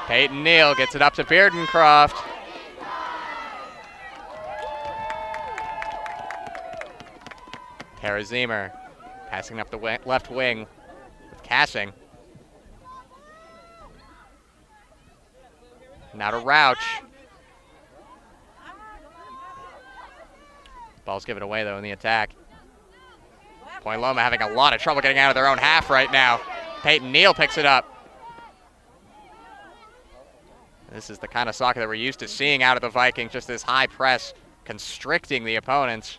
Peyton Neal gets it up to Beardencroft. Tara Zemer passing up the left wing with Cassing. Now to Rauch. Ball's given away though in the attack. Point Loma having a lot of trouble getting out of their own half right now. Peyton Neal picks it up. This is the kind of soccer that we're used to seeing out of the Vikings, just this high press constricting the opponents.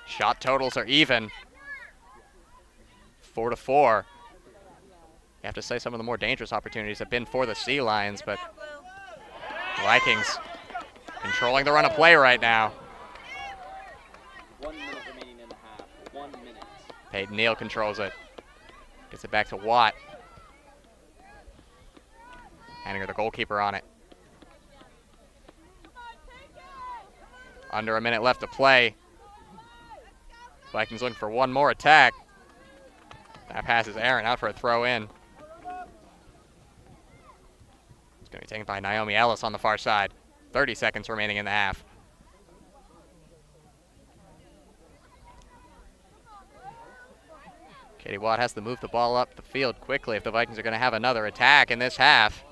Shot totals are even. 4-4. You have to say some of the more dangerous opportunities have been for the Sea Lions, but Vikings controlling the run of play right now. 1 minute remaining in the half. 1 minute. Peyton Neal controls it. Gets it back to Watt. Handing her the goalkeeper on it. Under a minute left to play. Vikings looking for one more attack. That pass is Aaron out for a throw in. It's going to be taken by Naomi Ellis on the far side. 30 seconds remaining in the half. Katie Watt has to move the ball up the field quickly if the Vikings are going to have another attack in this half.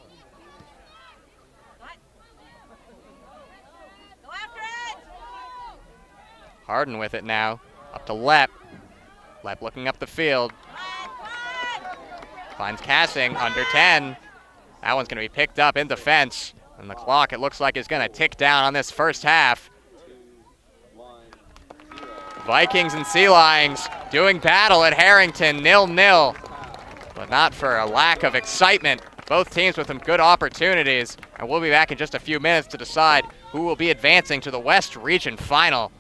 Harden with it now. Up to Lepp. Lepp looking up the field. Finds Cassing, under 10. That one's going to be picked up in defense. And the clock, it looks like, is going to tick down on this first half. Vikings and Sea Lions doing battle at Harrington, 0-0. But not for a lack of excitement. Both teams with some good opportunities. And we'll be back in just a few minutes to decide who will be advancing to the West Region Final.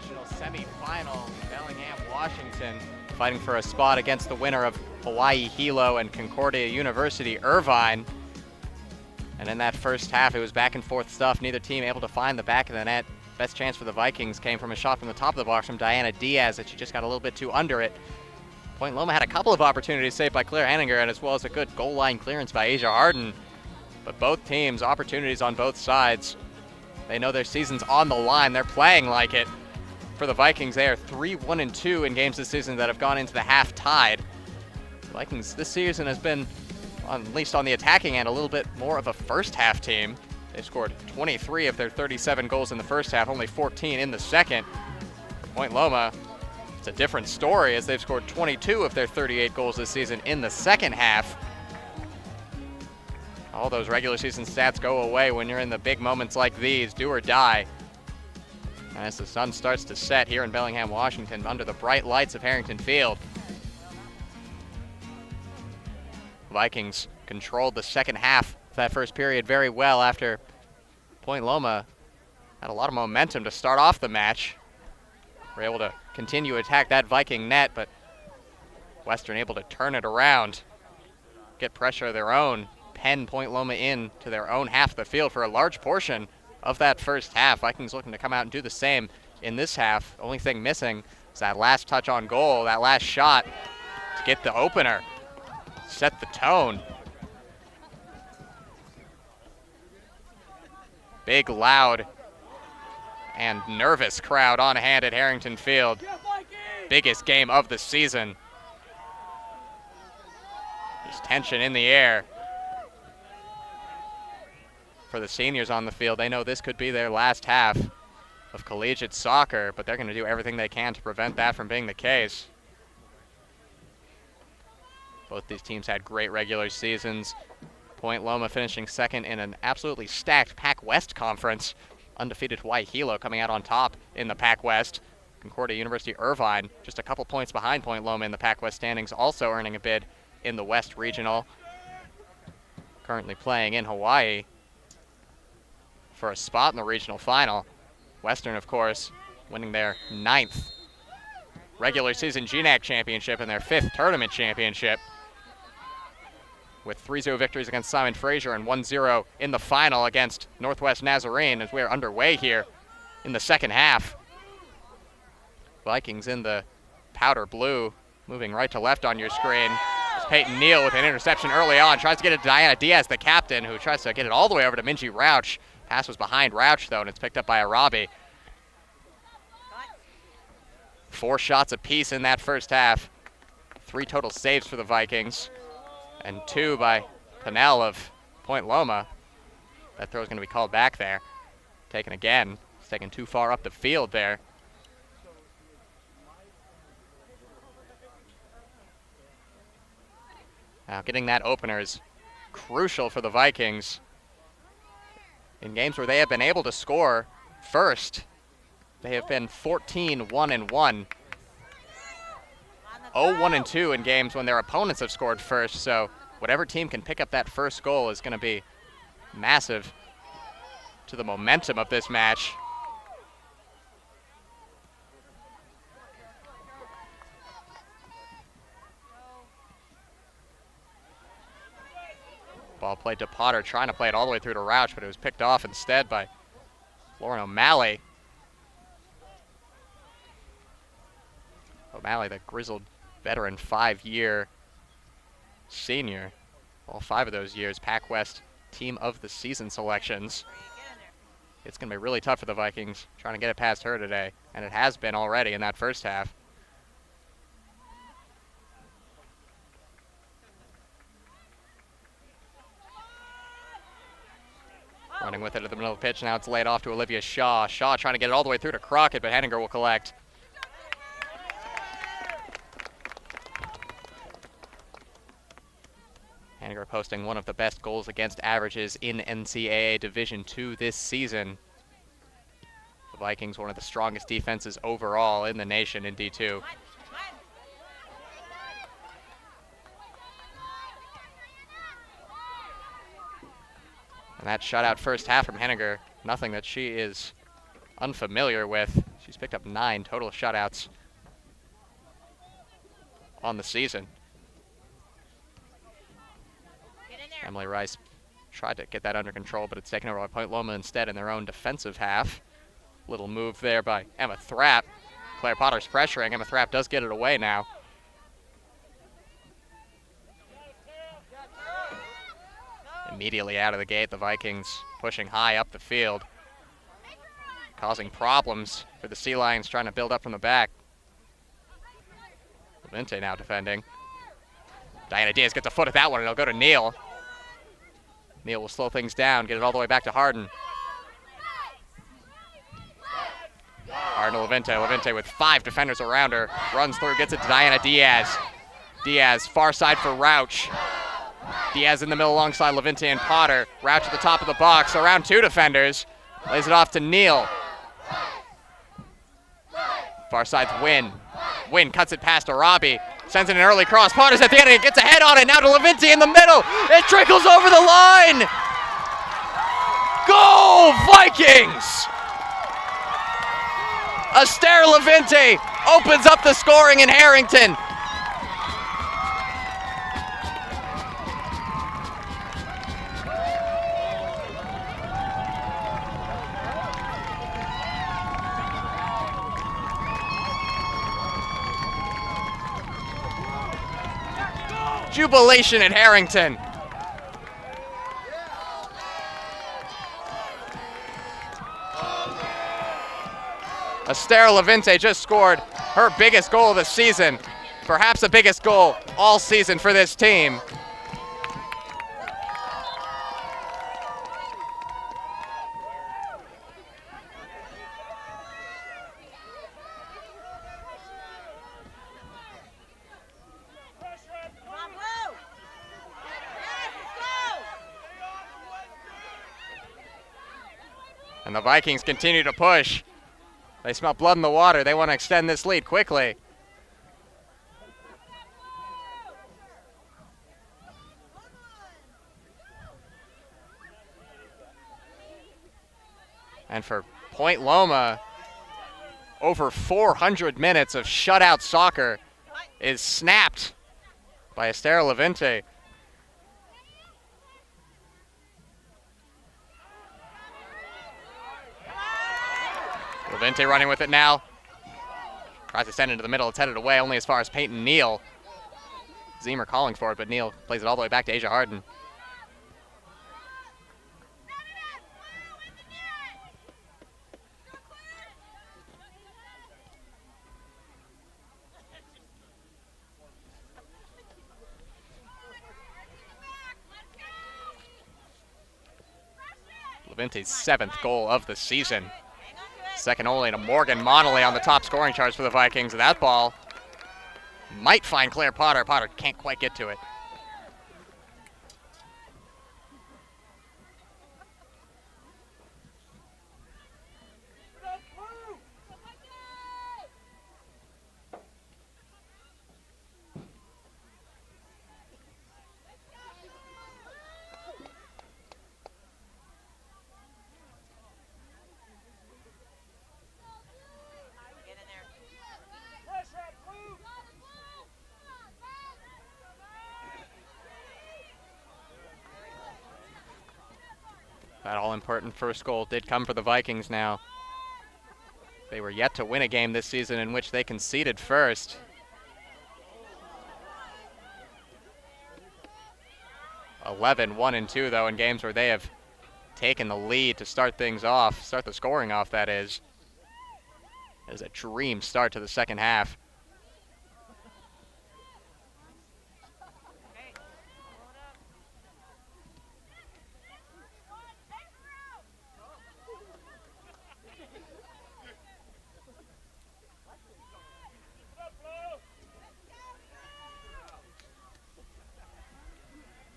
regional semifinal. Bellingham, Washington, fighting for a spot against the winner of Hawaii Hilo and Concordia University, Irvine. And in that first half, it was back and forth stuff. Neither team able to find the back of the net. Best chance for the Vikings came from a shot from the top of the box from Diana Diaz that she just got a little bit too under it. Point Loma had a couple of opportunities saved by Claire Henninger, and as well as a good goal line clearance by Asia Harden. But both teams, opportunities on both sides. They know their season's on the line. They're playing like it. For the Vikings, they are 3-1-2 in games this season that have gone into the half tied. The Vikings this season has been, at least on the attacking end, a little bit more of a first half team. They've scored 23 of their 37 goals in the first half, only 14 in the second. For Point Loma, it's a different story as they've scored 22 of their 38 goals this season in the second half. All those regular season stats go away when you're in the big moments like these, do or die. And as the sun starts to set here in Bellingham, Washington, under the bright lights of Harrington Field, Vikings controlled the second half of that first period very well after Point Loma had a lot of momentum to start off the match. Were able to continue to attack that Viking net, but Western able to turn it around, get pressure of their own, pen Point Loma in to their own half of the field for a large portion of that first half. Vikings looking to come out and do the same in this half. Only thing missing is that last touch on goal, that last shot to get the opener, set the tone. Big, loud, and nervous crowd on hand at Harrington Field. Biggest game of the season. There's tension in the air for the seniors on the field. They know this could be their last half of collegiate soccer, but they're going to do everything they can to prevent that from being the case. Both these teams had great regular seasons. Point Loma finishing second in an absolutely stacked Pac West conference. Undefeated Hawaii Hilo coming out on top in the Pac West. Concordia University Irvine just a couple points behind Point Loma in the Pac West standings, also earning a bid in the West Regional. Currently playing in Hawaii for a spot in the regional final. Western, of course, winning their 9th regular season GNAC championship and their 5th tournament championship, with 3-0 victories against Simon Fraser and 1-0 in the final against Northwest Nazarene as we are underway here in the second half. Vikings in the powder blue, moving right to left on your screen. It's Peyton Neal with an interception early on, tries to get it to Diana Diaz, the captain, who tries to get it all the way over to Minji Rauch. Pass was behind Rauch, though, and it's picked up by Arabi. 4 shots apiece in that first half. 3 total saves for the Vikings, and 2 by Pinnell of Point Loma. That throw is going to be called back there. Taken again. It's taken too far up the field there. Now, getting that opener is crucial for the Vikings. In games where they have been able to score first, they have been 14-1-1. 0-1-2 in games when their opponents have scored first, so whatever team can pick up that first goal is going to be massive to the momentum of this match. Ball played to Potter, trying to play it all the way through to Rauch, but it was picked off instead by Lauren O'Malley. O'Malley, the grizzled veteran, 5-year senior. All 5 of those years, Pac West Team of the Season selections. It's going to be really tough for the Vikings trying to get it past her today, and it has been already in that first half. Running with it at the middle of the pitch. Now it's laid off to Olivia Shaw. Shaw trying to get it all the way through to Crockett, but Henninger will collect. Henninger posting one of the best goals against averages in NCAA Division II this season. The Vikings, one of the strongest defenses overall in the nation in D2. And that shutout first half from Henninger, nothing that she is unfamiliar with. She's picked up 9 total shutouts on the season. Emily Rice tried to get that under control, but it's taken over by Point Loma instead in their own defensive half. Little move there by Emma Thrapp. Claire Potter's pressuring. Emma Thrapp does get it away now. Immediately out of the gate, the Vikings pushing high up the field, causing problems for the Sea Lions trying to build up from the back. Levinte now defending. Diana Diaz gets a foot at that one, and it'll go to Neal. Neal will slow things down, get it all the way back to Harden. Harden to Levinte. Levinte with 5 defenders around her. Runs through, gets it to Diana Diaz. Diaz, far side for Rauch. Diaz in the middle alongside Levinte and Potter. Rauch at the top of the box, around 2 defenders. Lays it off to Neal. Far side's Wynn. Wynn cuts it past Arabi. Sends in an early cross. Potter's at the end and gets a head on it. Now to Levinte in the middle. It trickles over the line. Goal, Vikings! Astaire Levinte opens up the scoring in Harrington. Jubilation at Harrington. Astaire Levinte just scored her biggest goal of the season, perhaps the biggest goal all season for this team. And the Vikings continue to push. They smell blood in the water. They want to extend this lead quickly. And for Point Loma, over 400 minutes of shutout soccer is snapped by Astaire Levinte. Levinte running with it now. Tries to send it into the middle. It's headed away only as far as Peyton Neal. Zemer calling for it, but Neal plays it all the way back to Asia Harden. Levinte's 7th goal of the season. Second only to Morgan Monley on the top scoring charts for the Vikings. That ball might find Claire Potter. Potter can't quite get to it. That all-important first goal did come for the Vikings now. They were yet to win a game this season in which they conceded first. (11, 1 and 2) though in games where they have taken the lead to start things off, start the scoring off, that is. It was a dream start to the second half.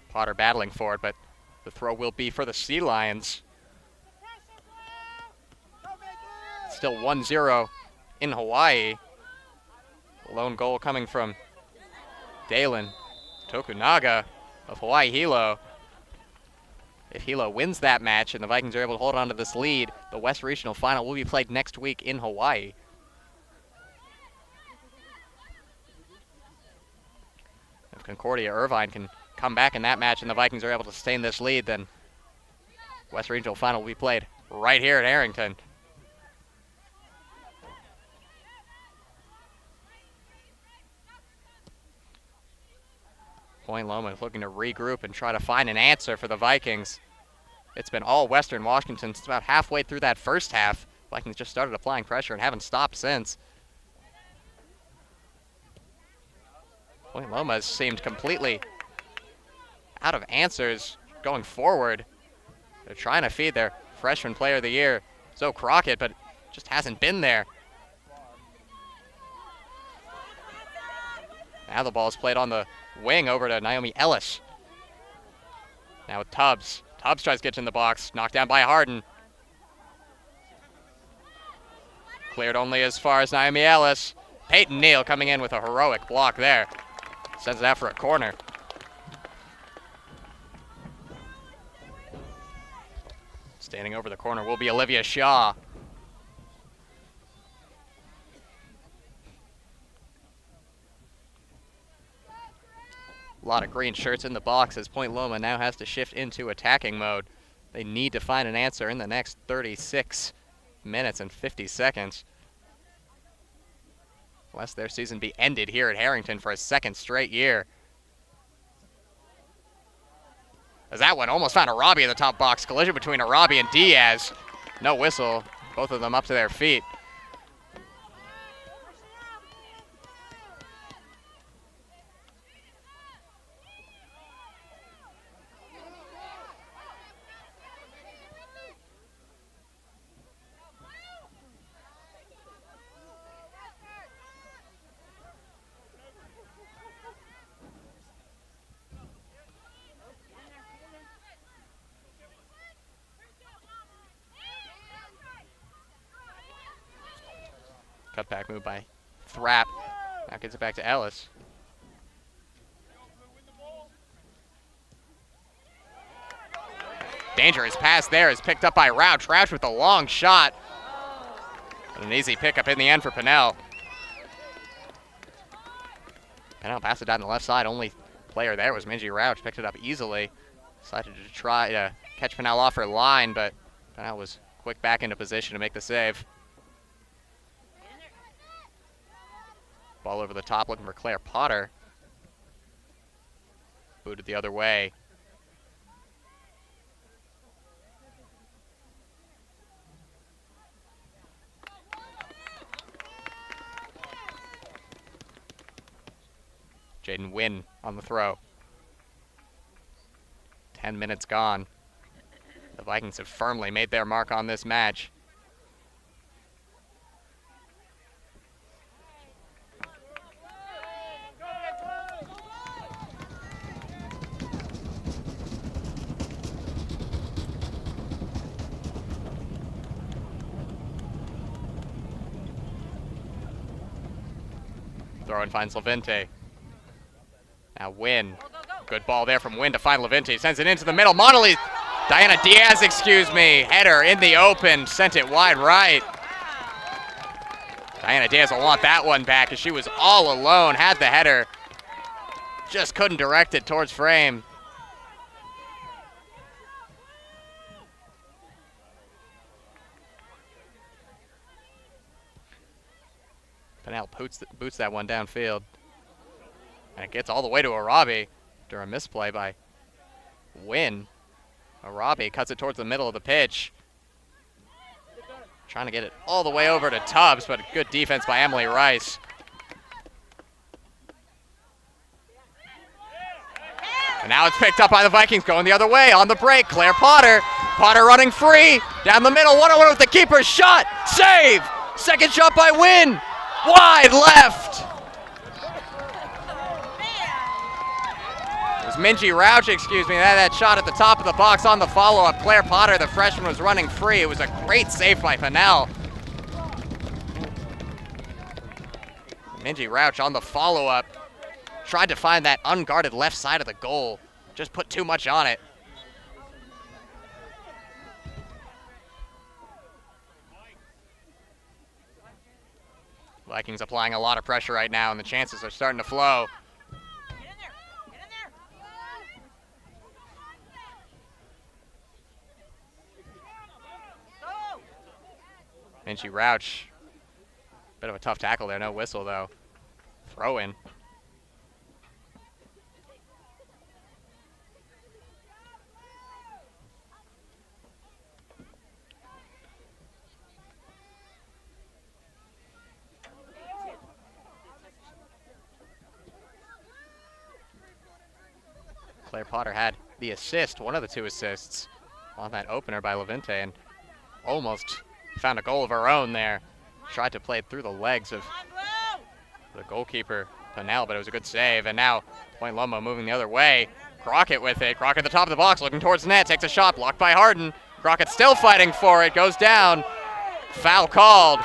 Potter battling for it, but the throw will be for the Sea Lions. Still 1-0 in Hawaii. The lone goal coming from Dalen Tokunaga of Hawaii Hilo. If Hilo wins that match and the Vikings are able to hold on to this lead, the West Regional Final will be played next week in Hawaii. If Concordia Irvine can come back in that match and the Vikings are able to sustain this lead, then West Regional Final will be played right here at Harrington. Point Loma is looking to regroup and try to find an answer for the Vikings. It's been all Western Washington since about halfway through that first half. Vikings just started applying pressure and haven't stopped since. Point Loma has seemed completely out of answers going forward. They're trying to feed their freshman player of the year, Zoe Crockett, but just hasn't been there. Now the ball is played on the wing over to Naomi Ellis. Now with Tubbs. Tubbs tries to get in the box, knocked down by Harden. Cleared only as far as Naomi Ellis. Peyton Neal coming in with a heroic block there. Sends it out for a corner. Standing over the corner will be Olivia Shaw. A lot of green shirts in the box as Point Loma now has to shift into attacking mode. They need to find an answer in the next 36 minutes and 50 seconds. Lest their season be ended here at Harrington for a second straight year. As that one almost found Arabi in the top box. Collision between Arabi and Diaz. No whistle. Both of them up to their feet. Cutback move by Thrapp. Now gets it back to Ellis. Dangerous pass there is picked up by Rauch. Rauch with a long shot. And an easy pickup in the end for Pennell. Pennell passed it down the left side. Only player there was Minji Rauch. Picked it up easily. Decided to try to catch Pennell off her line, but Pennell was quick back into position to make the save. Ball over the top looking for Claire Potter. Booted the other way. Jaden Wynn on the throw. 10 minutes gone. The Vikings have firmly made their mark on this match. Throw in finds Levente. Now Wynn. Good ball there from Wynn to find Levente. Sends it into the middle. Mondelez. Diana Diaz, excuse me. Header in the open. Sent it wide right. Diana Diaz will want that one back as she was all alone. Had the header. Just couldn't direct it towards frame. Pennell boots that one downfield. And it gets all the way to Arabi after a misplay by Wynn. Arabi cuts it towards the middle of the pitch. Trying to get it all the way over to Tubbs, but good defense by Emily Rice. And now it's picked up by the Vikings going the other way on the break. Claire Potter. Potter running free. Down the middle. 1-on-1 with the keeper's shot. Save! Second shot by Wynn. Wide left. It was Minji Rauch, excuse me. That shot at the top of the box on the follow-up. Claire Potter, the freshman, was running free. It was a great save by Pennell. Minji Rauch on the follow-up. Tried to find that unguarded left side of the goal. Just put too much on it. Vikings applying a lot of pressure right now, and the chances are starting to flow. Minchie Rouch. Bit of a tough tackle there, no whistle though. Throw in. Claire Potter had the assist, one of the two assists, on that opener by Levante, and almost found a goal of her own there. Tried to play it through the legs of the goalkeeper, Pennell, but it was a good save. And now Point Loma moving the other way. Crockett with it. Crockett at the top of the box, looking towards the net, takes a shot, blocked by Harden. Crockett still fighting for it, goes down. Foul called.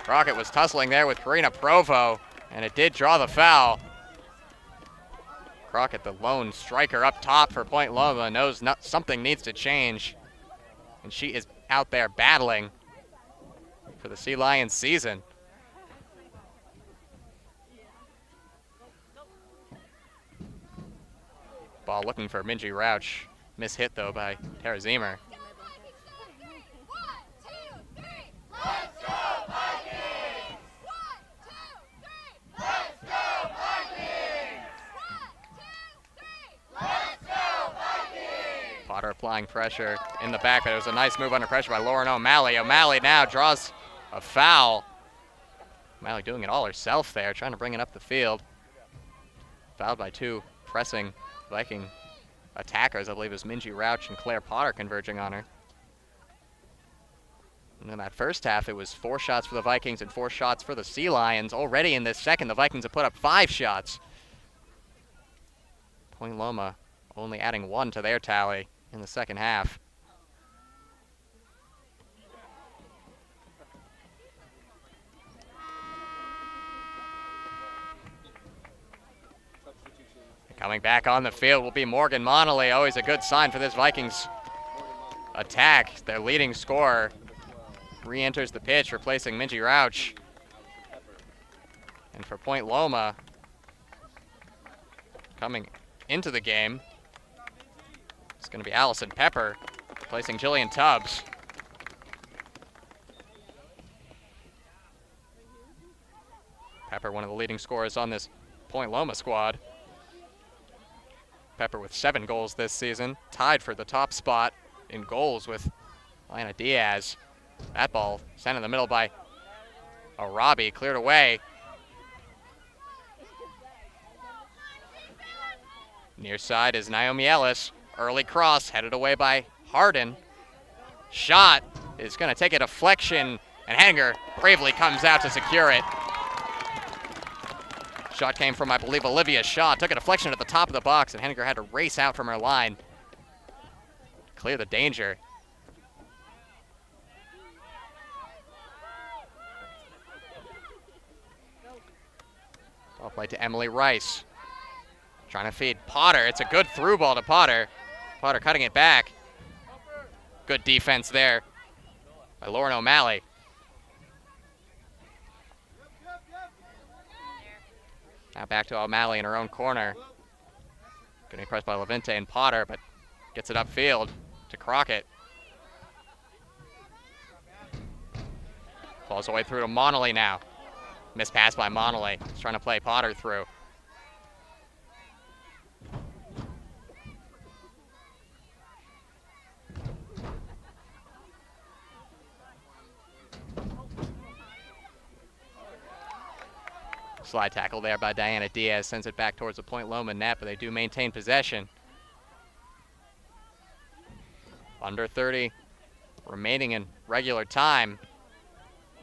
Crockett was tussling there with Karina Provo, and it did draw the foul. Crockett, the lone striker up top for Point Loma, knows something needs to change. And she is out there battling for the Sea Lions season. Ball looking for Minchie Rouch. Miss hit though by Tara Zemer. Potter applying pressure in the back, but it was a nice move under pressure by Lauren O'Malley. O'Malley now draws a foul. O'Malley doing it all herself there, trying to bring it up the field. Fouled by two pressing Viking attackers. I believe it was Minchie Rouch and Claire Potter converging on her. And in that first half, it was 4 shots for the Vikings and 4 shots for the Sea Lions. Already in this second, the Vikings have put up 5 shots. Point Loma only adding 1 to their tally in the second half. Coming back on the field will be Morgan Monolly. Always a good sign for this Vikings attack. Their leading scorer re-enters the pitch, replacing Minchie Rouch. And for Point Loma, coming into the game, it's going to be Allison Pepper, replacing Jillian Tubbs. Pepper, one of the leading scorers on this Point Loma squad. Pepper with 7 goals this season, tied for the top spot in goals with Lana Diaz. That ball sent in the middle by Arabi, cleared away. Near side is Naomi Ellis. Early cross, headed away by Harden. Shot is going to take a deflection, and Henninger bravely comes out to secure it. Shot came from, I believe, Olivia Shaw. Took a deflection at the top of the box, and Henninger had to race out from her line to clear the danger. Ball played to Emily Rice. Trying to feed Potter. It's a good through ball to Potter. Potter cutting it back. Good defense there by Lauren O'Malley. Now back to O'Malley in her own corner. Getting pressed by Levante and Potter, but gets it upfield to Crockett. Falls away through to Monolly now. Missed pass by Monolly. He's trying to play Potter through. Slide tackle there by Diana Diaz, sends it back towards the Point Loma net, but they do maintain possession. Under 30 remaining in regular time.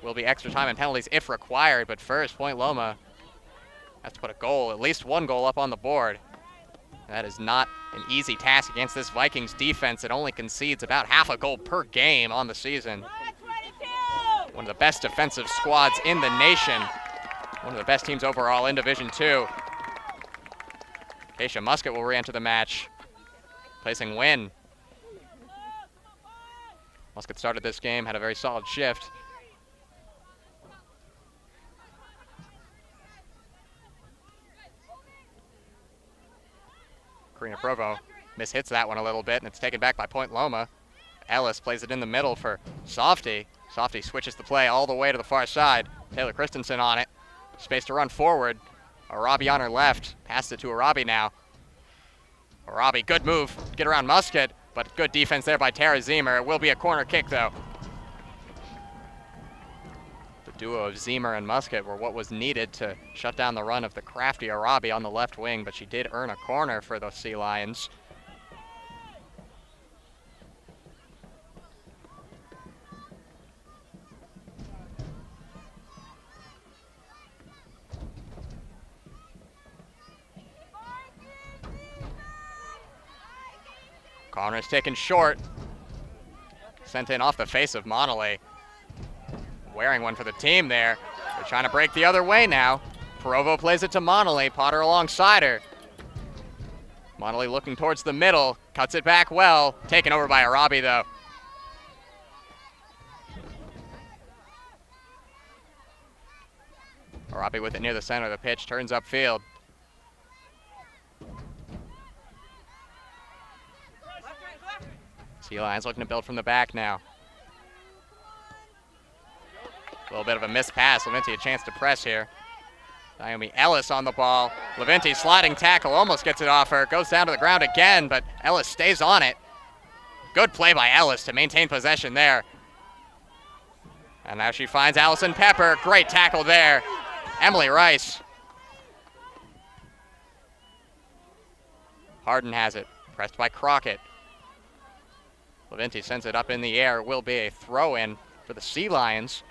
Will be extra time and penalties if required, but first Point Loma has to put a goal, at least 1 goal up on the board. That is not an easy task against this Vikings defense that only concedes about half a goal per game on the season. One of the best defensive squads in the nation. One of the best teams overall in Division II. Keisha Muscat will re-enter the match, placing Wynn. Muscat started this game, had a very solid shift. Karina Provo mishits that one a little bit, and it's taken back by Point Loma. Ellis plays it in the middle for Softy. Softy switches the play all the way to the far side. Taylor Christensen on it. Space to run forward. Arabi on her left. Passed it to Arabi now. Arabi, good move. Get around Musket, but good defense there by Tara Zemer. It will be a corner kick, though. The duo of Zemer and Musket were what was needed to shut down the run of the crafty Arabi on the left wing, but she did earn a corner for the Sea Lions. Corner is taken short. Sent in off the face of Monolay. Wearing one for the team there. They're trying to break the other way now. Provo plays it to Monolay. Potter alongside her. Monolay looking towards the middle. Cuts it back well. Taken over by Arabi though. Arabi with it near the center of the pitch. Turns upfield. Sea Lions looking to build from the back now. A little bit of a missed pass. Levinti a chance to press here. Naomi Ellis on the ball. Levinti sliding tackle, almost gets it off her. Goes down to the ground again, but Ellis stays on it. Good play by Ellis to maintain possession there. And now she finds Allison Pepper. Great tackle there. Emily Rice. Harden has it. Pressed by Crockett. Levinti sends it up in the air. It will be a throw-in for the Sea Lions.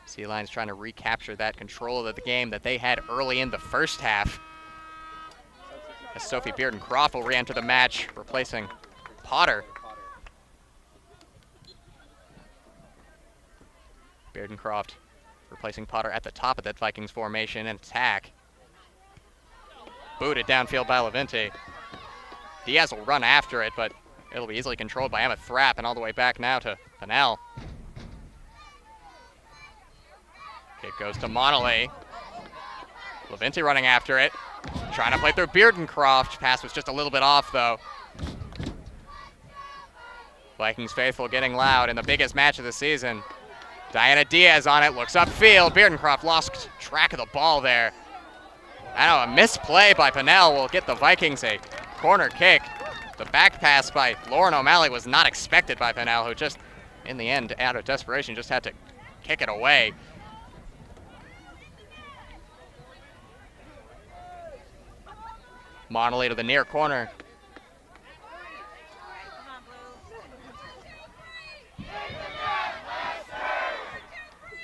Sea Lions trying to recapture that control of the game that they had early in the first half. As Sophie Bearden-Croft will re-enter the match, replacing Potter. Bearden-Croft replacing Potter at the top of that Vikings formation and attack. Booted downfield by Levinti. Diaz will run after it, but it'll be easily controlled by Emma Thrapp, and all the way back now to Pennell. Kick goes to Monolay. Levinti running after it. Trying to play through Bearden-Croft. Pass was just a little bit off, though. Vikings faithful getting loud in the biggest match of the season. Diana Diaz on it, looks upfield. Bearden-Croft lost track of the ball there. I know, a misplay by Pennell will get the Vikings a corner kick. The back pass by Lauren O'Malley was not expected by Pennell, who just, in the end, out of desperation, just had to kick it away. Monolay to the near corner.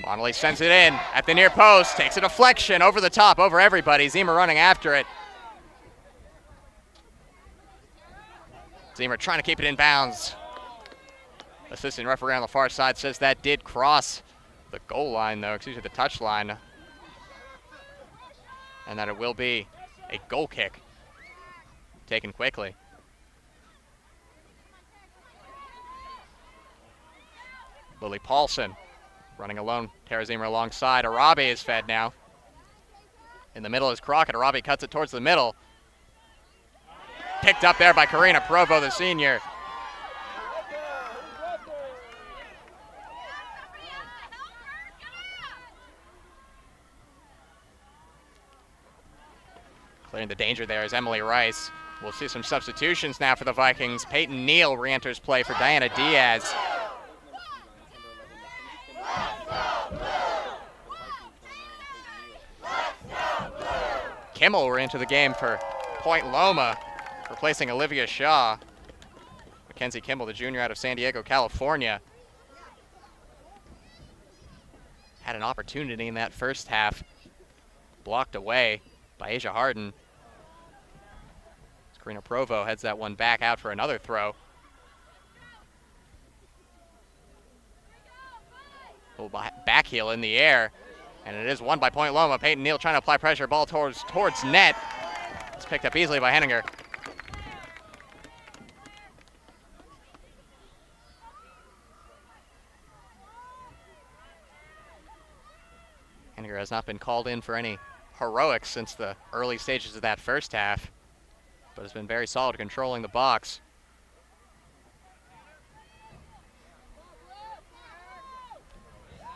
Monolay sends it in at the near post, takes a deflection over the top, over everybody. Zemer running after it. Zemer trying to keep it in bounds. Assistant referee on the far side says that did cross the goal line, though, excuse me, the touch line. And that it will be a goal kick taken quickly. Lily Paulson running alone. Tara Zemer alongside. Arabi is fed now. In the middle is Crockett. Arabi cuts it towards the middle. Picked up there by Karina Provo, the senior. Clearing the danger there is Emily Rice. We'll see some substitutions now for the Vikings. Peyton Neal re-enters play for Diana Diaz. Kimmel were into the game for Point Loma, replacing Olivia Shaw. Mackenzie Kimmel, the junior out of San Diego, California. Had an opportunity in that first half, blocked away by Asia Harden. Karina Provo heads that one back out for another throw. Little back heel in the air. And it is won by Point Loma. Peyton Neal trying to apply pressure. Ball towards net. It's picked up easily by Henninger. Henninger has not been called in for any heroics since the early stages of that first half, but has been very solid controlling the box.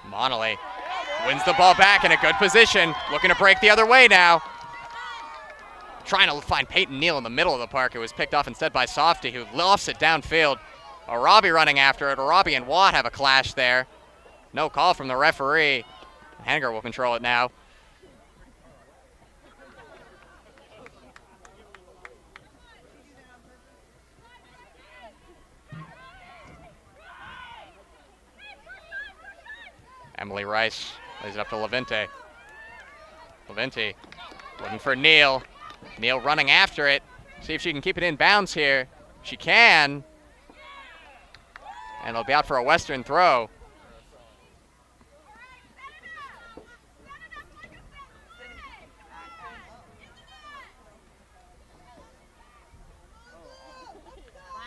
Monolly wins the ball back in a good position, looking to break the other way now. Trying to find Peyton Neal in the middle of the park. It was picked off instead by Softy, who lofts it downfield. Arabi running after it. Arabi and Watt have a clash there. No call from the referee. Hanger will control it now. Emily Rice lays it up to Levente. Levente looking for Neal. Neal running after it. See if she can keep it in bounds here. She can. And it'll be out for a Western throw.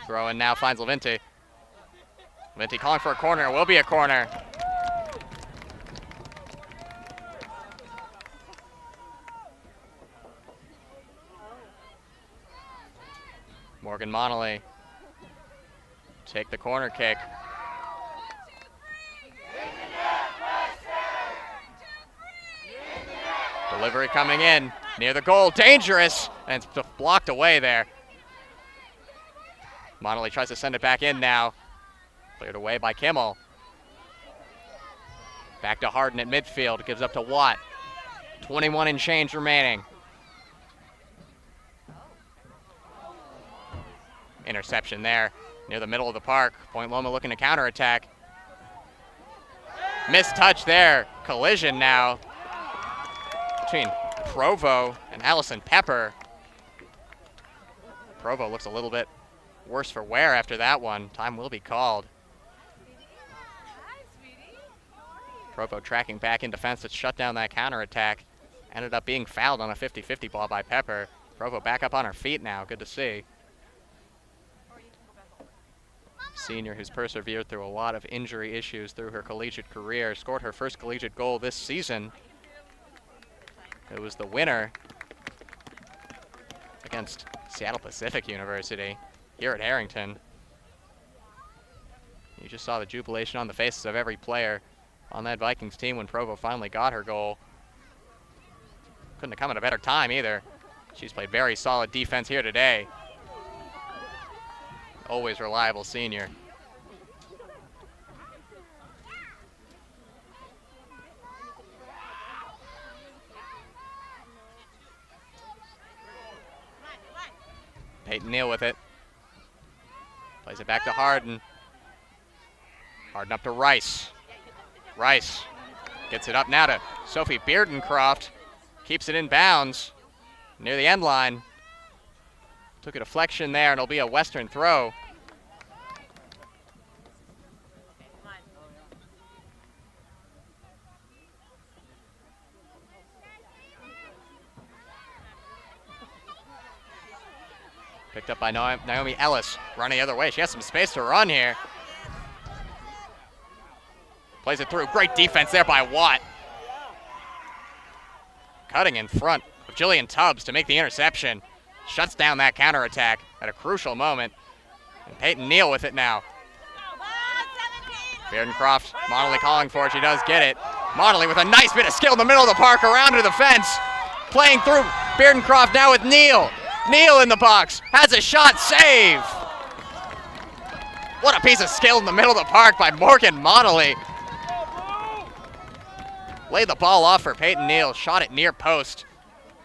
Throw in now finds Levente. Levente calling for a corner. It will be a corner. Morgan Monolly take the corner kick. Delivery coming in near the goal, dangerous, and it's blocked away there. Monolly tries to send it back in now. Cleared away by Kimmel. Back to Harden at midfield, gives up to Watt. 21 and change remaining. Interception there near the middle of the park. Point Loma looking to counterattack. Missed touch there. Collision now between Provo and Allison Pepper. Provo looks a little bit worse for wear after that one. Time will be called. Provo tracking back in defense to shut down that counterattack. Ended up being fouled on a 50-50 ball by Pepper. Provo back up on her feet now. Good to see. Senior who's persevered through a lot of injury issues through her collegiate career, scored her first collegiate goal this season. It was the winner against Seattle Pacific University here at Harrington. You just saw the jubilation on the faces of every player on that Vikings team when Provo finally got her goal. Couldn't have come at a better time either. She's played very solid defense here today. Always reliable senior. Peyton Neal with it. Plays it back to Harden. Harden up to Rice. Rice gets it up now to Sophie Beardencroft. Keeps it in bounds near the end line. Took a deflection there, and it'll be a Western throw. Picked up by Naomi Ellis, running the other way. She has some space to run here. Plays it through. Great defense there by Watt. Cutting in front of Jillian Tubbs to make the interception. Shuts down that counterattack at a crucial moment. And Peyton Neal with it now. Beardencroft, Monolly calling for it. She does get it. Monolly with a nice bit of skill in the middle of the park around to the fence. Playing through Beardencroft now with Neal. Neal in the box. Has a shot. Save. What a piece of skill in the middle of the park by Morgan Monolly. Laid the ball off for Peyton Neal. Shot it near post.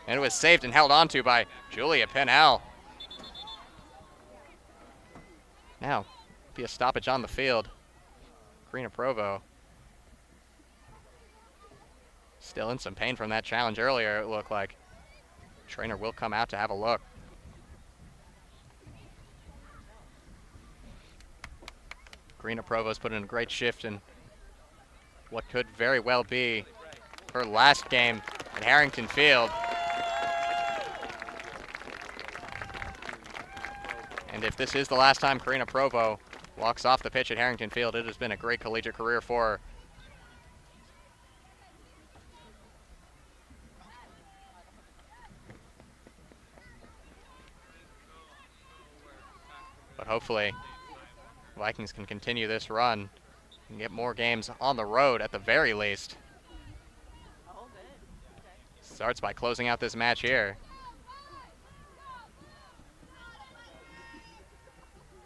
And it was saved and held onto by Julia Pinnell. Now, be a stoppage on the field. Karina Provo. Still in some pain from that challenge earlier, it looked like. Trainer will come out to have a look. Karina Provo's put in a great shift in what could very well be her last game at Harrington Field. And if this is the last time Karina Provo walks off the pitch at Harrington Field, it has been a great collegiate career for her. hopefully Vikings can continue this run and get more games on the road at the very least. Starts by closing out this match here.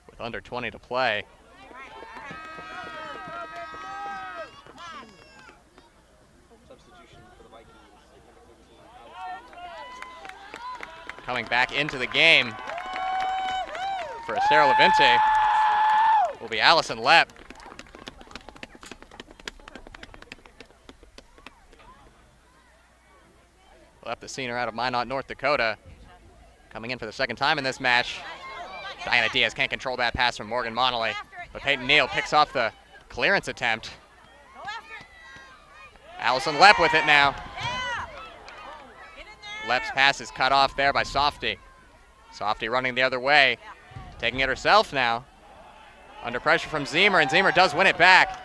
With under 20 to play. Substitution for the Vikings. Coming back into the game for Estero Levente will be Allison Lepp. Lepp, the senior out of Minot, North Dakota, coming in for the second time in this match. Diana Diaz can't control that pass from Morgan Monolly, but Peyton Neal picks off the clearance attempt. Allison Lepp with it now. Lepp's pass is cut off there by Softy. Softy running the other way, taking it herself now. Under pressure from Zemer, and Zemer does win it back.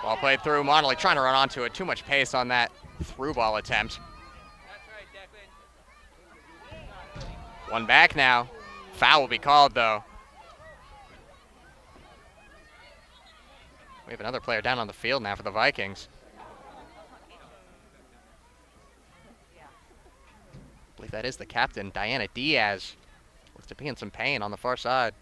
Ball played through, Monolly trying to run onto it. Too much pace on that through ball attempt. One back now. Foul will be called though. We have another player down on the field now for the Vikings. I believe that is the captain, Diana Diaz. Looks to be in some pain on the far side.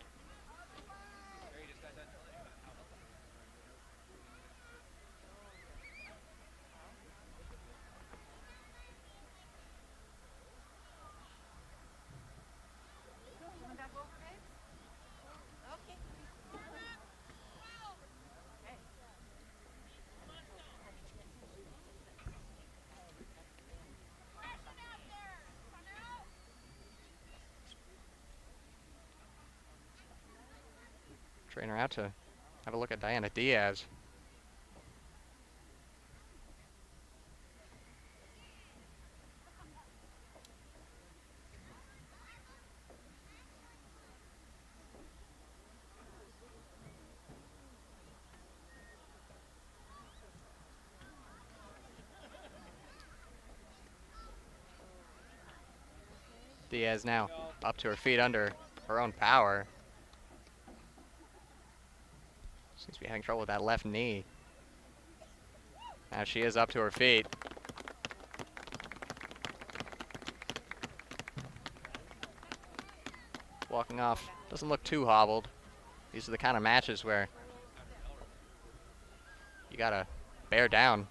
Trainer out to have a look at Diana Diaz. Diaz now up to her feet under her own power. Seems to be having trouble with that left knee. Now she is up to her feet. Walking off, doesn't look too hobbled. These are the kind of matches where you gotta bear down,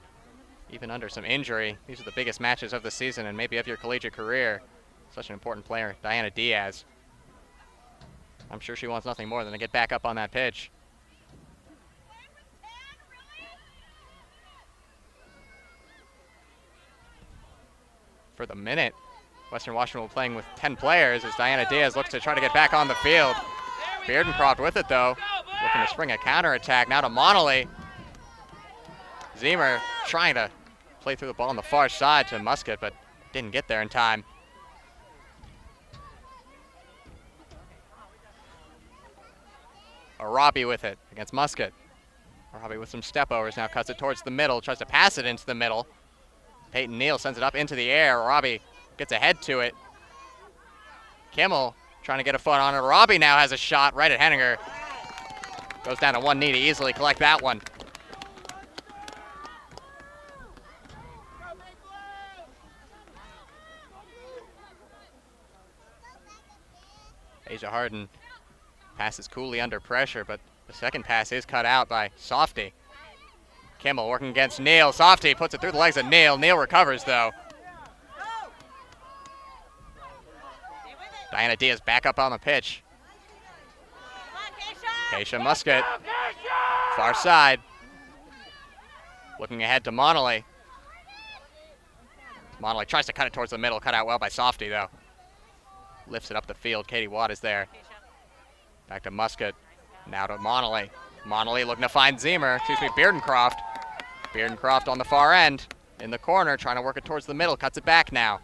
even under some injury. These are the biggest matches of the season and maybe of your collegiate career. Such an important player, Diana Diaz. I'm sure she wants nothing more than to get back up on that pitch. For the minute, Western Washington will be playing with 10 players as Diana Diaz looks to try to get back on the field. Beardencroft with it though, looking to spring a counterattack. Now to Monolly. Zemer trying to play through the ball on the far side to Musket, but didn't get there in time. Arabi with it against Musket. Arabi with some step overs now, cuts it towards the middle, tries to pass it into the middle. Peyton Neal sends it up into the air. Arabi gets ahead to it. Kimmel trying to get a foot on it. Arabi now has a shot right at Henninger. Goes down to one knee to easily collect that one. Asia Harden passes coolly under pressure, but the second pass is cut out by Softy. Kimmel working against Neal. Softy puts it through the legs of Neal. Neal recovers though. Diana Diaz back up on the pitch. Keisha Musket, far side. Looking ahead to Monolly. Monolly tries to cut it towards the middle, cut out well by Softy though. Lifts it up the field, Katie Watt is there. Back to Musket, now to Monolly. Monolly looking to find Beardencroft. Beardencroft on the far end, in the corner, trying to work it towards the middle, cuts it back now.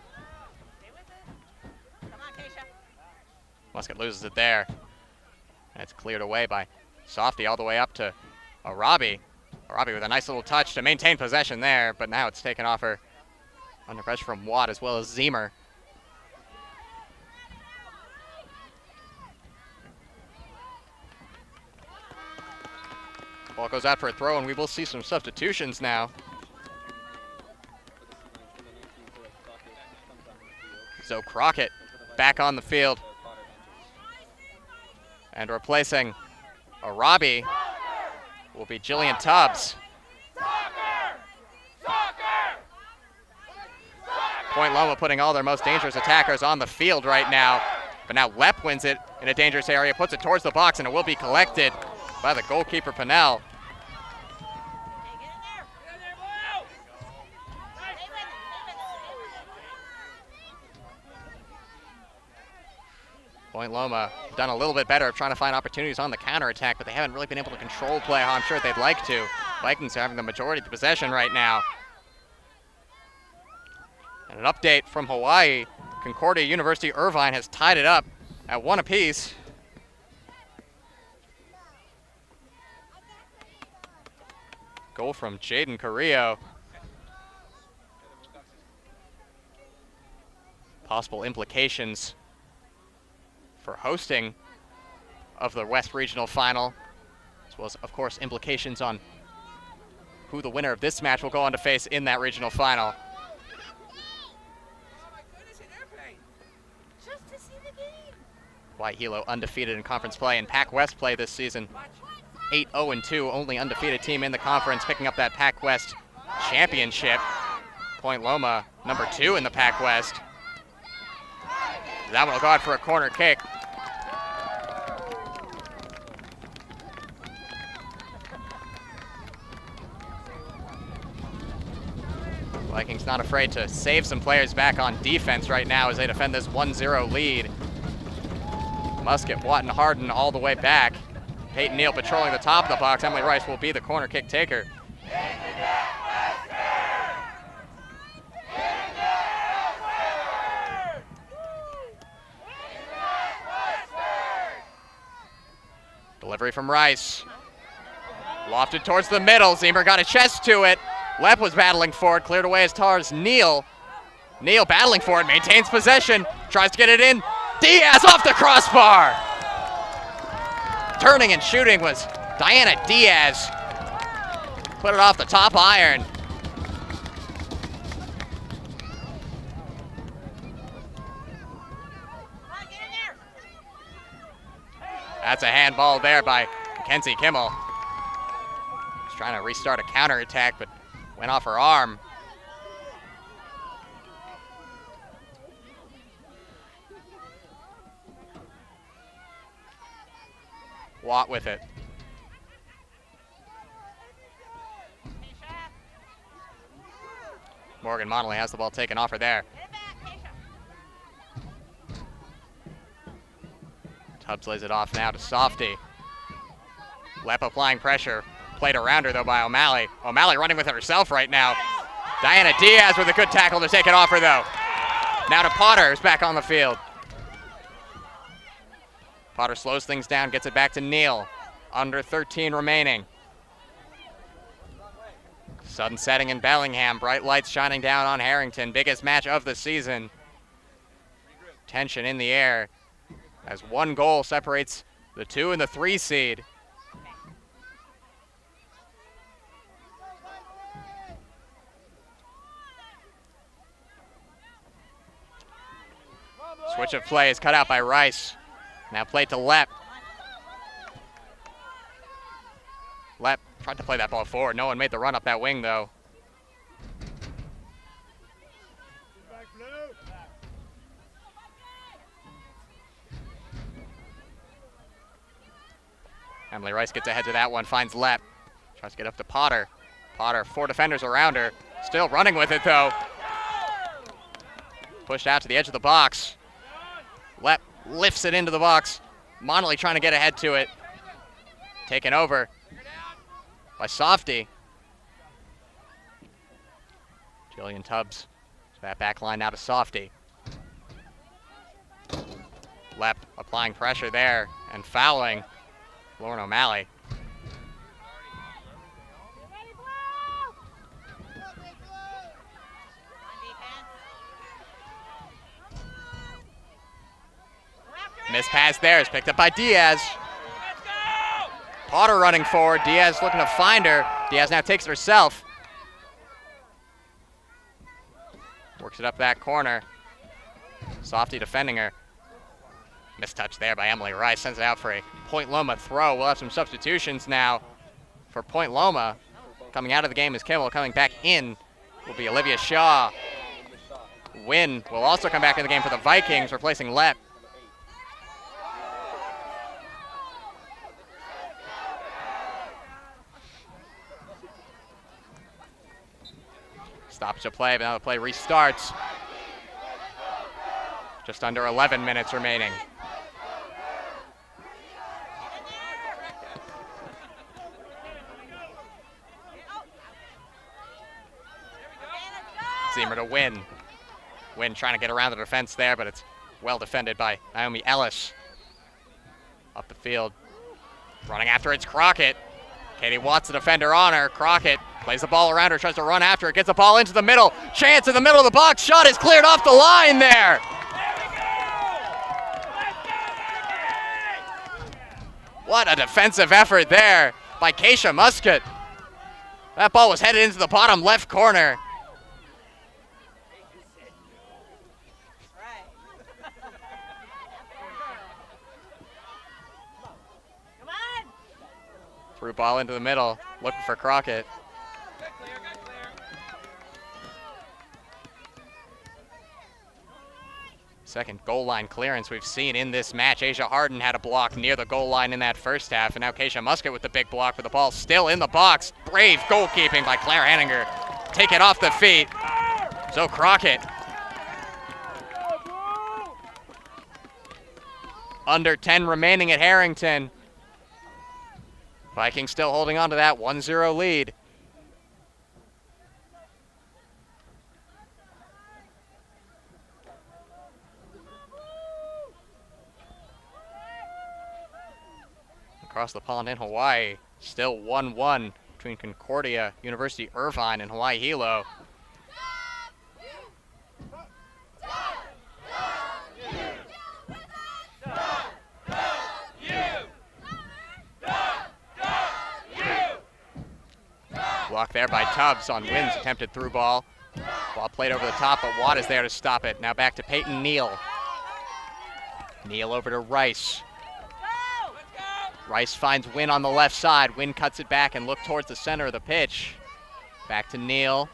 Musket loses it there. That's cleared away by Softy all the way up to Arabi. Arabi with a nice little touch to maintain possession there, but now it's taken off her under pressure from Watt as well as Zemer. Ball goes out for a throw, and we will see some substitutions now. So Crockett back on the field. And replacing Arabi will be Jillian Tubbs. Point Loma putting all their most dangerous attackers on the field right now. But now Lepp wins it in a dangerous area, puts it towards the box, and it will be collected by the goalkeeper, Pinnell. Point Loma done a little bit better of trying to find opportunities on the counterattack, but they haven't really been able to control play how I'm sure they'd like to. Vikings are having the majority of the possession right now. And an update from Hawaii. Concordia University Irvine has tied it up at 1 apiece. Goal from Jaden Carrillo. Possible implications for hosting of the West Regional Final, as well as, of course, implications on who the winner of this match will go on to face in that regional final. Hawaii Hilo undefeated in conference play and Pac West play this season. 8-0-2, only undefeated team in the conference, picking up that Pac West championship. Point Loma, number 2 in the Pac West. That one will go out for a corner kick. Vikings not afraid to save some players back on defense right now as they defend this 1-0 lead. Musket, Watton, Harden all the way back. Peyton Neal patrolling the top of the box. Emily Rice will be the corner kick taker. Delivery from Rice. Lofted towards the middle. Zemer got a chest to it. Lepp was battling for it. Cleared away as far as Neal. Neal battling for it. Maintains possession. Tries to get it in. Diaz off the crossbar. Turning and shooting was Diana Diaz. Put it off the top iron. That's a handball there by Mackenzie Kimmel. She's trying to restart a counterattack, but went off her arm. Watt with it. Morgan Monley has the ball taken off her there. Tubbs lays it off now to Softy. Lepp applying pressure. Played around her though by O'Malley. O'Malley running with it herself right now. Diana Diaz with a good tackle to take it off her though. Now to Potter, who's back on the field. Potter slows things down, gets it back to Neal. Under 13 remaining. Sun setting in Bellingham, bright lights shining down on Harrington. Biggest match of the season. Tension in the air as one goal separates the 2 and the 3 seed. Switch of play is cut out by Rice. Now played to Lepp. Lepp tried to play that ball forward. No one made the run up that wing though. Emily Rice gets ahead to that one, finds Lepp. Tries to get up to Potter. Potter, 4 defenders around her. Still running with it though. Pushed out to the edge of the box. Lepp lifts it into the box. Monley trying to get ahead to it. Taken over by Softy. Jillian Tubbs. That back line now to Softy. Lepp applying pressure there and fouling Lauren O'Malley. Miss pass there is picked up by Diaz. Potter running forward. Diaz looking to find her. Diaz now takes it herself. Works it up that corner. Softy defending her. Missed touch there by Emily Rice. Sends it out for a Point Loma throw. We'll have some substitutions now for Point Loma. Coming out of the game is Kimmel. Coming back in will be Olivia Shaw. Wynn will also come back in the game for the Vikings, replacing Lepp. Stoppage of play, but now the play restarts. Just under 11 minutes remaining. Zemer to Wynn. Wynn trying to get around the defense there, but it's well defended by Naomi Ellis. Up the field. Running after it's Crockett. Katie Watts, the defender on her. Crockett plays the ball around her, tries to run after it, gets the ball into the middle. Chance in the middle of the box. Shot is cleared off the line there. What a defensive effort there by Keisha Muscat. That ball was headed into the bottom left corner. Threw ball into the middle, looking for Crockett. Second goal line clearance we've seen in this match. Asia Harden had a block near the goal line in that first half, and now Keisha Muscat with the big block, with the ball still in the box. Brave goalkeeping by Claire Henninger. Take it off the feet. So Crockett. Under 10 remaining at Harrington. Vikings still holding on to that 1-0 lead. Across the pond in Hawaii, still 1-1 between Concordia, University Irvine, and Hawaii Hilo. Block there by Tubbs on Wynn's attempted through ball. Ball played over the top, but Watt is there to stop it. Now back to Peyton Neal. Neal over to Rice. Rice finds Wynn on the left side. Wynn cuts it back and looks towards the center of the pitch. Back to Neal.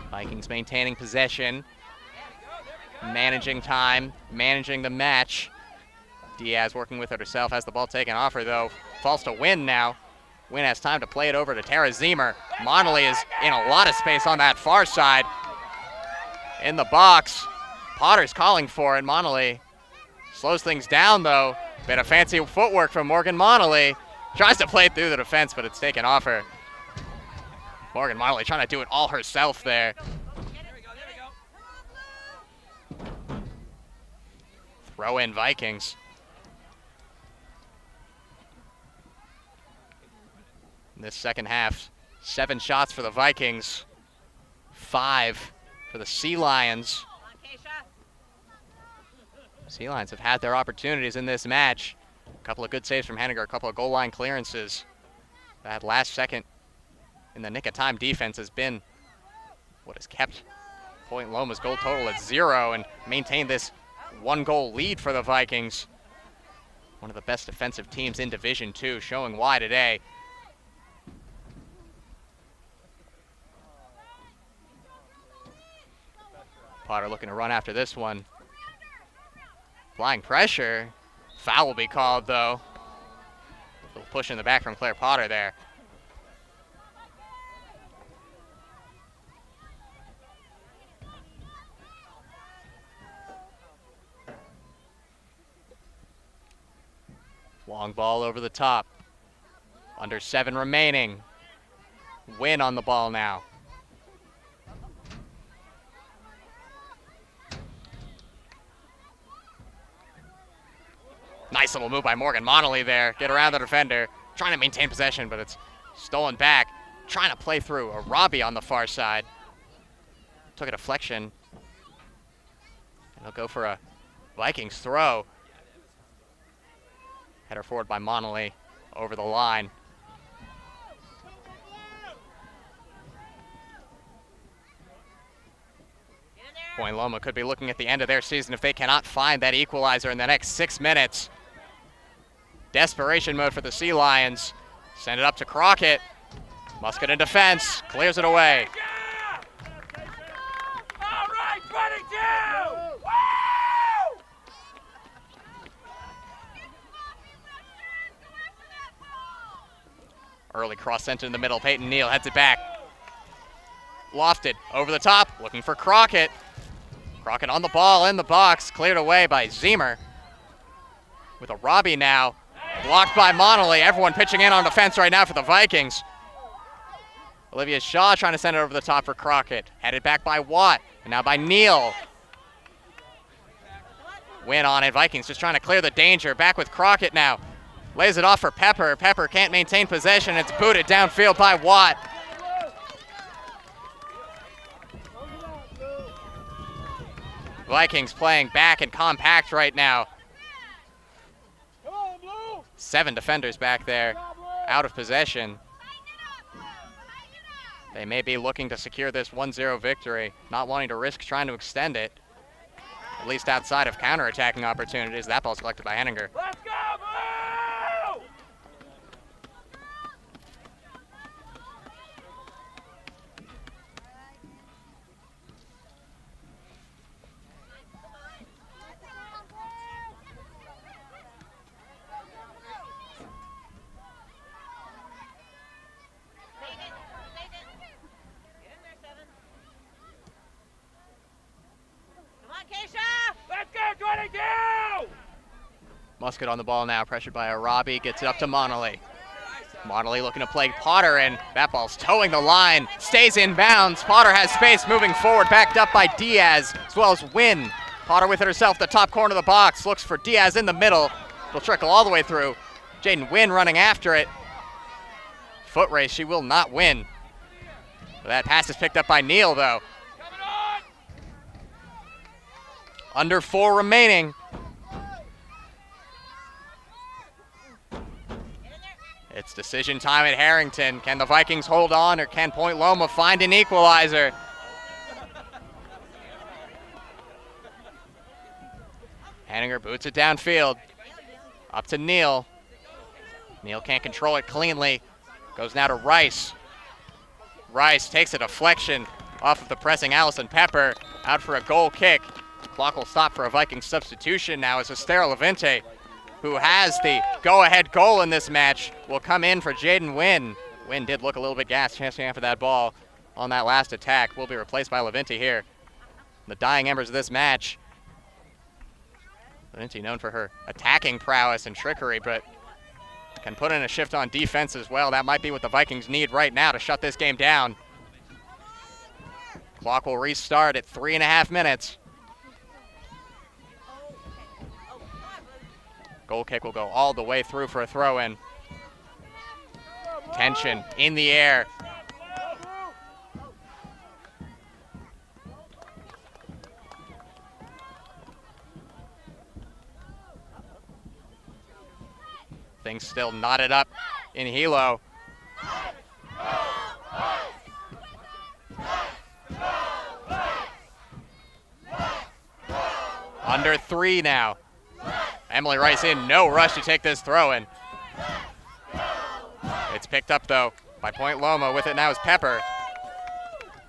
Vikings maintaining possession. Managing time, managing the match. Diaz working with it herself, has the ball taken off her though. Falls to Wynn now. Wynn has time to play it over to Tara Zemer. Monley is in a lot of space on that far side. In the box. Potter's calling for it. Monley slows things down though. Bit of fancy footwork from Morgan Monley. Tries to play it through the defense, but it's taken off her. Morgan Monley trying to do it all herself there. Throw in Vikings. In this second half, 7 shots for the Vikings, 5 for the Sea Lions. Sea Lions have had their opportunities in this match. A couple of good saves from Henninger, a couple of goal line clearances. That last second in the nick of time defense has been what has kept Point Loma's goal total at 0 and maintained this 1-goal lead for the Vikings. One of the best defensive teams in Division II, showing why today. Potter looking to run after this one. Flying pressure. Foul will be called though. A little push in the back from Claire Potter there. Long ball over the top. Under 7 remaining. Wynn on the ball now. Nice little move by Morgan Monley there. Get around the defender. Trying to maintain possession, but it's stolen back. Trying to play through a Robbie on the far side. Took a deflection. And he'll go for a Vikings throw. Header forward by Monley. over the line. Point Loma could be looking at the end of their season if they cannot find that equalizer in the next 6 minutes. Desperation mode for the Sea Lions. Send it up to Crockett. Musket in defense, clears it away. All right, 22! Woo! Early cross center in the middle. Peyton Neal heads it back. Lofted over the top, looking for Crockett. Crockett on the ball in the box, cleared away by Zemer. With a Robbie now, blocked by Monolly. Everyone pitching in on defense right now for the Vikings. Olivia Shaw trying to send it over the top for Crockett. Headed back by Watt, and now by Neal. Win on it. Vikings just trying to clear the danger. Back with Crockett now. Lays it off for Pepper. Pepper can't maintain possession. It's booted downfield by Watt. Vikings playing back and compact right now. 7 defenders back there, out of possession. They may be looking to secure this 1-0 victory, not wanting to risk trying to extend it, at least outside of counter-attacking opportunities. That ball's collected by Henninger. Let's go, Blue! Let's go, 22! Musket on the ball now, pressured by Arabi, gets it up to Monolly. Monolly looking to play Potter in. That ball's towing the line, stays in bounds. Potter has space moving forward, backed up by Diaz, as well as Wynn. Potter with it herself, the top corner of the box, looks for Diaz in the middle. It'll trickle all the way through. Jaden Wynn running after it. Foot race, she will not win. That pass is picked up by Neal, though. Under 4 remaining. It's decision time at Harrington. Can the Vikings hold on, or can Point Loma find an equalizer? Henninger boots it downfield. Up to Neal. Neal can't control it cleanly. Goes now to Rice. Rice takes a deflection off of the pressing Allison Pepper. Out for a goal kick. Clock will stop for a Viking substitution now as Esther Levente, who has the go-ahead goal in this match, will come in for Jaden Wynn. Wynn did look a little bit gassed chasing after that ball on that last attack. Will be replaced by Levente here. The dying embers of this match. Levente known for her attacking prowess and trickery, but can put in a shift on defense as well. That might be what the Vikings need right now to shut this game down. Clock will restart at 3.5 minutes. Goal kick will go all the way through for a throw-in. Tension in the air. Things still knotted up in Hilo. Under 3 now. Emily Rice in, no rush to take this throw in. It's picked up though by Point Loma. With it now is Pepper.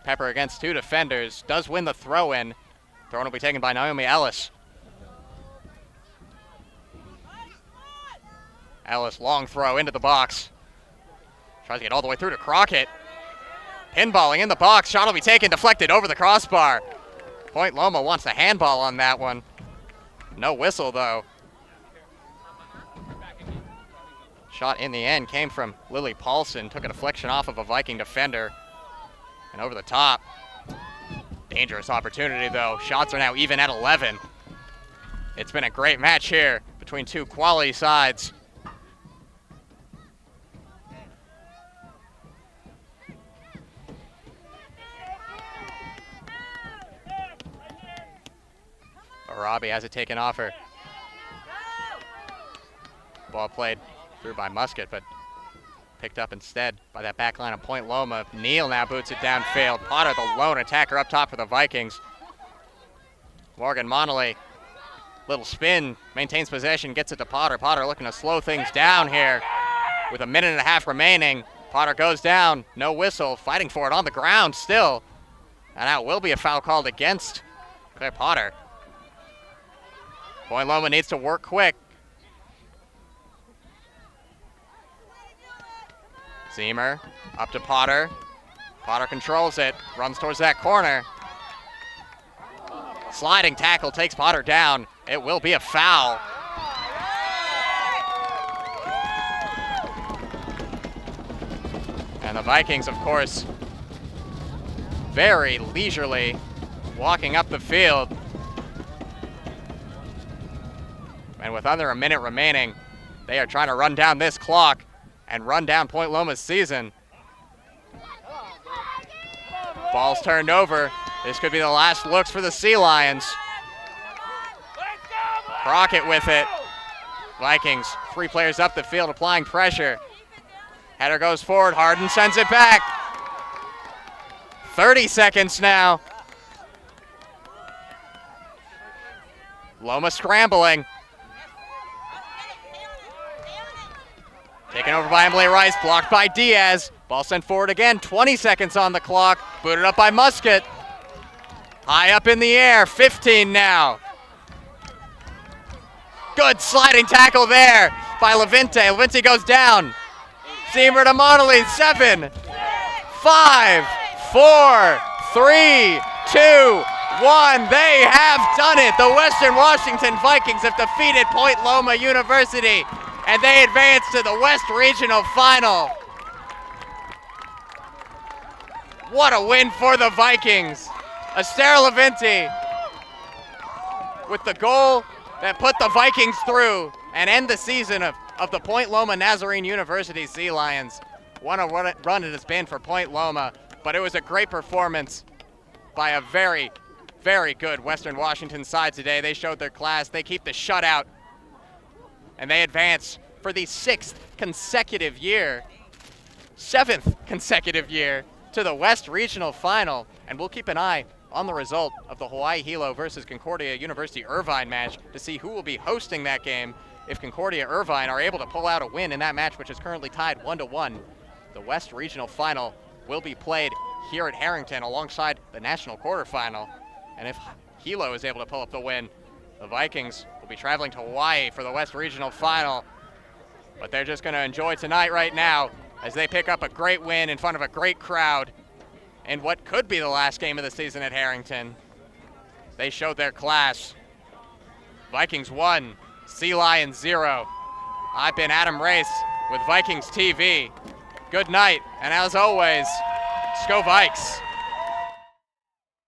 Pepper against 2 defenders, does win the throw in. Throw in will be taken by Naomi Ellis. Ellis, long throw into the box. Tries to get all the way through to Crockett. Pinballing in the box, shot will be taken, deflected over the crossbar. Point Loma wants a handball on that one. No whistle though. Shot in the end came from Lily Paulson, took a deflection off of a Viking defender. And over the top. Dangerous opportunity though. Shots are now even at 11. It's been a great match here between 2 quality sides. Arabi has it taken off her. Ball played Through by Musket, but picked up instead by that back line of Point Loma. Neal now boots it downfield. Potter, the lone attacker up top for the Vikings. Morgan Monolly, little spin, maintains possession, gets it to Potter. Potter looking to slow things down here with 1.5 minutes remaining. Potter goes down, no whistle, fighting for it on the ground still. And that will be a foul called against Claire Potter. Point Loma needs to work quick. Zemer up to Potter. Potter controls it, runs towards that corner. Sliding tackle takes Potter down. It will be a foul. And the Vikings, of course, very leisurely walking up the field. And with under 1 minute remaining, they are trying to run down this clock and run down Point Loma's season. Ball's turned over. This could be the last looks for the Sea Lions. Crockett with it. Vikings, 3 players up the field applying pressure. Header goes forward, Harden sends it back. 30 seconds now. Loma scrambling. Taken over by Emily Rice, blocked by Diaz. Ball sent forward again, 20 seconds on the clock. Booted up by Musket. High up in the air, 15 now. Good sliding tackle there by Levinte. Levinte goes down. Zemer to Monolly, 7, 5, 4, 3, 2, 1. They have done it. The Western Washington Vikings have defeated Point Loma University, and they advance to the West Regional Final. What a win for the Vikings. Esther Levinte with the goal that put the Vikings through and end the season of the Point Loma Nazarene University Sea Lions. What a run it has been for Point Loma, but it was a great performance by a very, very good Western Washington side today. They showed their class. They keep the shutout, and they advance for the 7th consecutive year to the West Regional Final, and we'll keep an eye on the result of the Hawaii Hilo versus Concordia University Irvine match to see who will be hosting that game. If Concordia Irvine are able to pull out a win in that match, which is currently tied 1-1, the West Regional Final will be played here at Harrington alongside the national quarterfinal. And if Hilo is able to pull up the win, the Vikings will be traveling to Hawaii for the West Regional Final. But they're just going to enjoy tonight right now as they pick up a great win in front of a great crowd in what could be the last game of the season at Harrington. They showed their class. Vikings 1, Sea Lions 0. I've been Adam Race with Vikings TV. Good night, and as always, Sko Vikes.